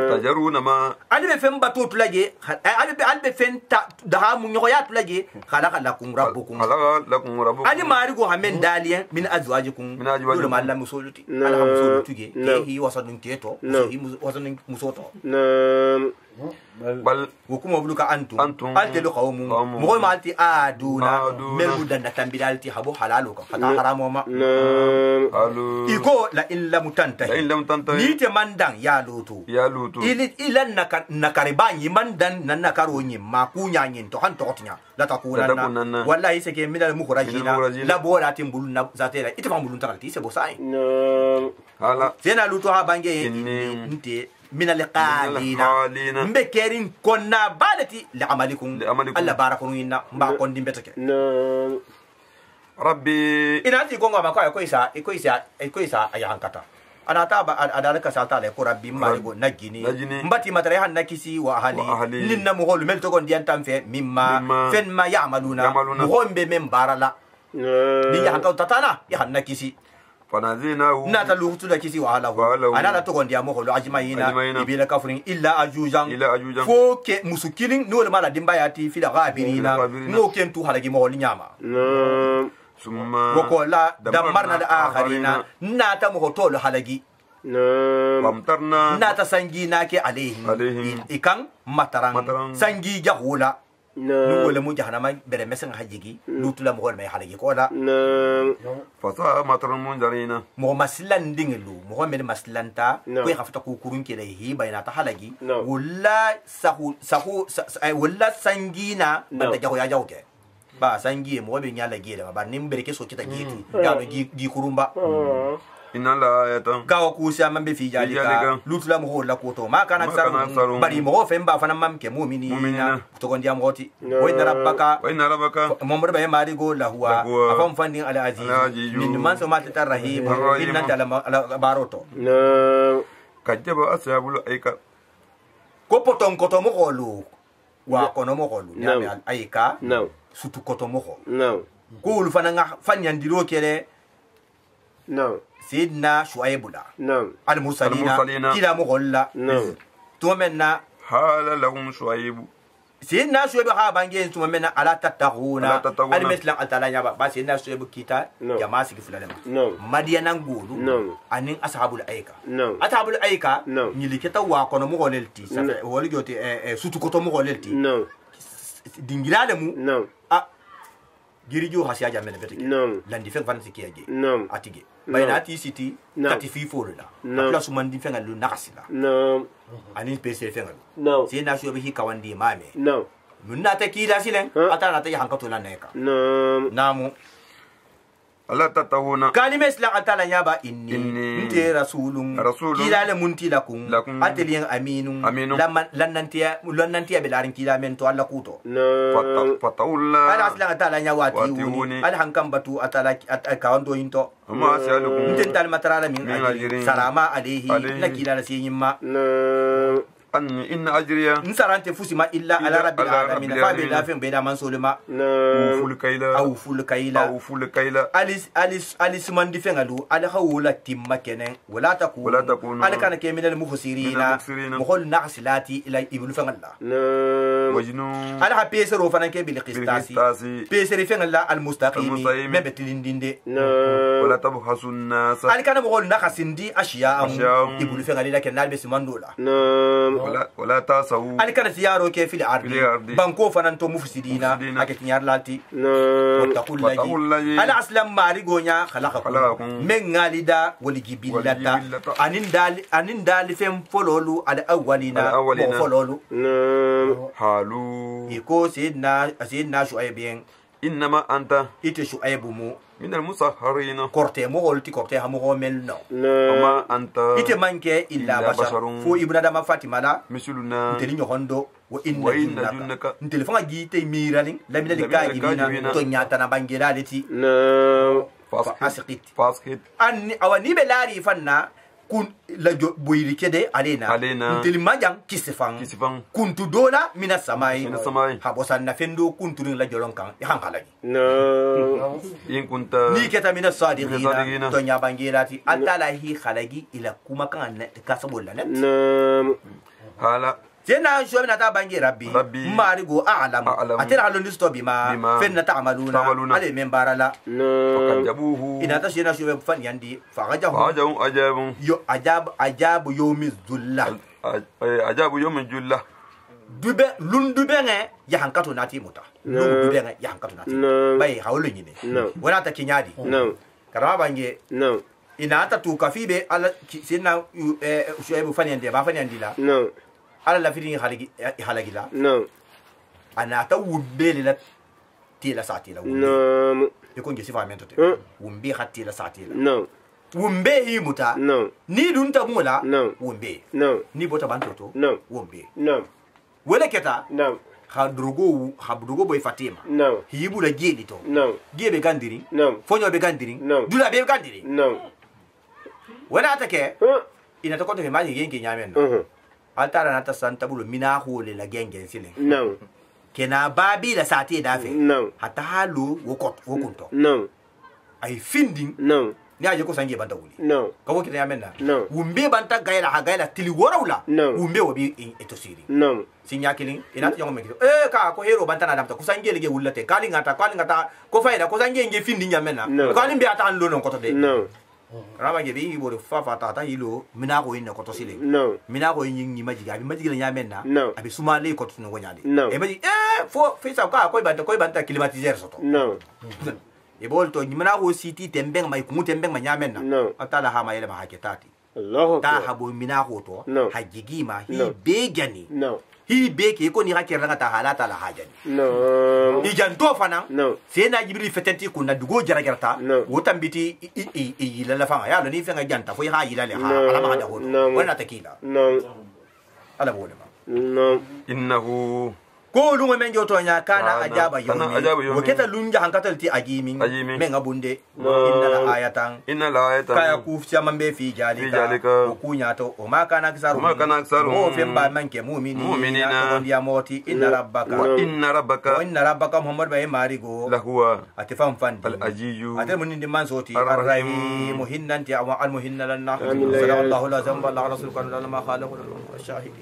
tajaruna ma ali be fem batu tulaje ali be fen ta da mu nyogoya tulaje khalaqa lakum rabbukum ali mari go hamen daliyan min azwajikum nulu ma Allah musuluti Allah musuluti ge hi wasadun keto hi wasadun musoto bal وكم أبلوك أنتم ألتلو قوم مغول مالتي آدونا ملو دنا تنبيلالتي حبو حلالوك فتا حرام وما إيكو لإن لم تنتهي نيت مندان يا لوتو إلا نكاربان يمندان ننكاروني ما كونيا نينتو هان توتنيا لا تكوننا والله يسكي من المخرجين لا بولا تنبولنا ذاتيلا إتفهم بولون تغلتي سبو ساين سينا لوتو ها بانجي انتي من القالين مبكرين كنا بالتي لعملكم الله باركم لنا ما كون ديمبتك ربي ان انت كونغا ما كويسا ايا هانكتا انا تابا ادالك سالتا لك ربي ما يغو نجيني مباتي ماتري هان نكيسي واهلي لنا مغول ملتو كون ديان تام مما فين ما يعملون مغول بمن بارلا دي هانكا تاتانا يا نكيسي فناديناه ناتا لوتو دكيسي وهاله انا لا تكون ديا مخلو اجمعين يبيل كفرين الا اجوجان فوك مسكين نول مالا ديمباياتي في الغابرين نو كنتو حلقي مول نياما ثم وقولا دمرنا الاخرين ناتا مخطول حلقي فامطرنا ناتا سنجيناكي عليهم إكان مطران سنجي جهولا نقول مو جهنم برمسن حجيجي لوتلا مغول ما حلقي كولا فصا مطر منذرين مو مسلان دينلو مو من مسلان تا كوي خفتا كوكورون كده هي بينات حلقي ولا سهو ولا سنجينا بتجاو يا جاوكي با سنجي مو بينيالا جيلا با نمبركي سوكيتا جيتي يا جي كورومبا إن الله يتم gawa kusia mambe fi jalika lutula mo la koto ma kana saru bari mo femba fana mamke mu'minina to gondia moti wa inna rabbaka mamur ba mari go la huwa afam fandin ala aziz min man so mata rahim inna ala baroto kajaba ashabul aika ko poton koto mo golu wa kono mo golu nyame al aika sutu koto mo ko ul fana nga fanyandiro kele سيدنا شعيب لا المرسلين كلا مغلا تومنا حال لهم شعيب سيدنا شعيب ها بانجين تومنا على تتقون المثل على يابا بس سيدنا شعيب كيتا جماعه سيك فلان مدينا نقولوا ان اصحاب الايكه اصحاب الايكه نيلي كتا وا كونو مغوللتي سافي ولي جوتي سوتو كوتو مغوللتي دينغلالمو girijo hasiya jamel beteke landi fen fan sikiyaje atige bayna ati city kati fi forula la sumandi fen alu nakasila ani pc fen alu si na sho bi kawandi mame munna ta kida silen atana ta hankato la neka namu Allah tatawuna kalime isla atala nyaba inni nte rasulun kila le munti lakum ateliyan aminun lannantiya bilarin kila men to Allah kuto fatawulla ala asla atala nyawati wuni ala hankam batu atala akawando into ma salukum nte tal matarala min salama alayhi nakila la siyimma إن أجريا نسرانت فوسما إلا على رب العالمين فابدا فين بيدا من سولما أو فول كيلا أليس من دفن ألو على خول تيم كنن ولا تكون على كان كمن المفسرين مخول نعسلاتي إلى إبن فن الله وجنو على بيسرو فنان كبير قستاسي بيسر فن الله المستقيم من بتلين دين ولا تبخسوا الناس على كان مخول نعسندي أشياء إبن فن الله لكن نالبس من دولا ولا تاسو أنا كان سيارو كيف في الأرض بانكو فنانتو مفسدينا أكتنيار لالتي وتقول لي أنا أصلا ماريغونيا خلقكم من غالدا ولجبلتا أنين دال فيم فولولو على أولنا فولولو حالو يكو سيدنا شعيبين إنما أنت شعيب مو من المسحرين كورتي مغولتي كورتي همغومل نو وما أنت مانكي إلا بشر فو إبن آدم فاطمة لا مثلنا نتلي نيوندو وإن جنك نتلي فما جيتي ميرالين لا من الكاجي بينا تونياتا نبانجيرالتي فاسكت أني أو ني بلاري فنا kun la boyri kede alena intil majang kisifang kuntu dola mina samai habosan na fendo kunturin la jolon kan hankalagi no in kunta ni keta mina sadiqina to nya bangirati atala hi khalagi ila kuma kan kasabolla net no hala jena shobi na ta bangi rabbi marigo a'lam atira halon disto bima fenna ta'maluna ale membarala fakajabuhu ina ta shena shobi fan yandi fagajahu yo ajabu yawmi dhulla ajabu yawmi dhulla dube lundube nge ya hankato nati muta lundube nge ya hankato nati bai hawlo nyine wala ta kinyadi karama bangi ina ta tu kafibe ala sina shobi fan yandi ba fan yandi la ala la fidin halagila no ana ta wumbele la tila satila no yiko ngi sifa mento te wumbe hatila satila no wumbe himuta no ni dunta mula no wumbe no ni bota bantoto no wumbe no wala keta no habdugo boy Fatima no hibu la gedi to no gebe gandiri no fonyo be gandiri no dula be gandiri no wala atake ina to ko to maji gengi nyamen altara nata santa bulu mina hole la gengen sile no kena babi la sati dafe no hata halu wokunto no ay finding no ni aje ko sange banta wuli no kawo kita yamenna no wumbe banta gaila tili worawla no wumbe wobi etosiri no sinya killing ina to yongo mekito ka ko hero banta na damta ko sange lege wullate kali ngata ko fayda ko sange nge finding yamenna kali mbi ata an lono ko to de no rama ge bi bo fa ta hilo mina ko inne ko to sile no mina ko yin majiga abi majiga nyamenna abi sumale ko to no nyade e maji fo fesa ko banta climatiseur soto no e bolto nyimana ko siti tembeng mai kumu tembeng ma nyamenna atala ha ma yele ma haketati Allah ta habo mina ko to hajigima hi begani no hi beke ko ni hakera ta halata la hajani no ijanto fana no sena jibril fetenti kunna dugo jaragarta wotambiti ila la fanga ya lo ni fenga janta fo ha ila le ha ala ma hada ho wala takila no ala bolema no innahu ko lunga men joto nya kana ajaba yomi waketa lunja hankatal ti agimi men abunde inna la ayatan kaya kufya mambe fi jalika kunya to o ma kana kisaru o femba manke mu'minina ya moti inna rabbaka muhammad bay marigo lahuwa atifam fandi al ajiju ate munindi mansoti arrahim muhinnanti wa al muhinna lana sallallahu alaihi wa sallam rasulullah ma khalaqu shahidi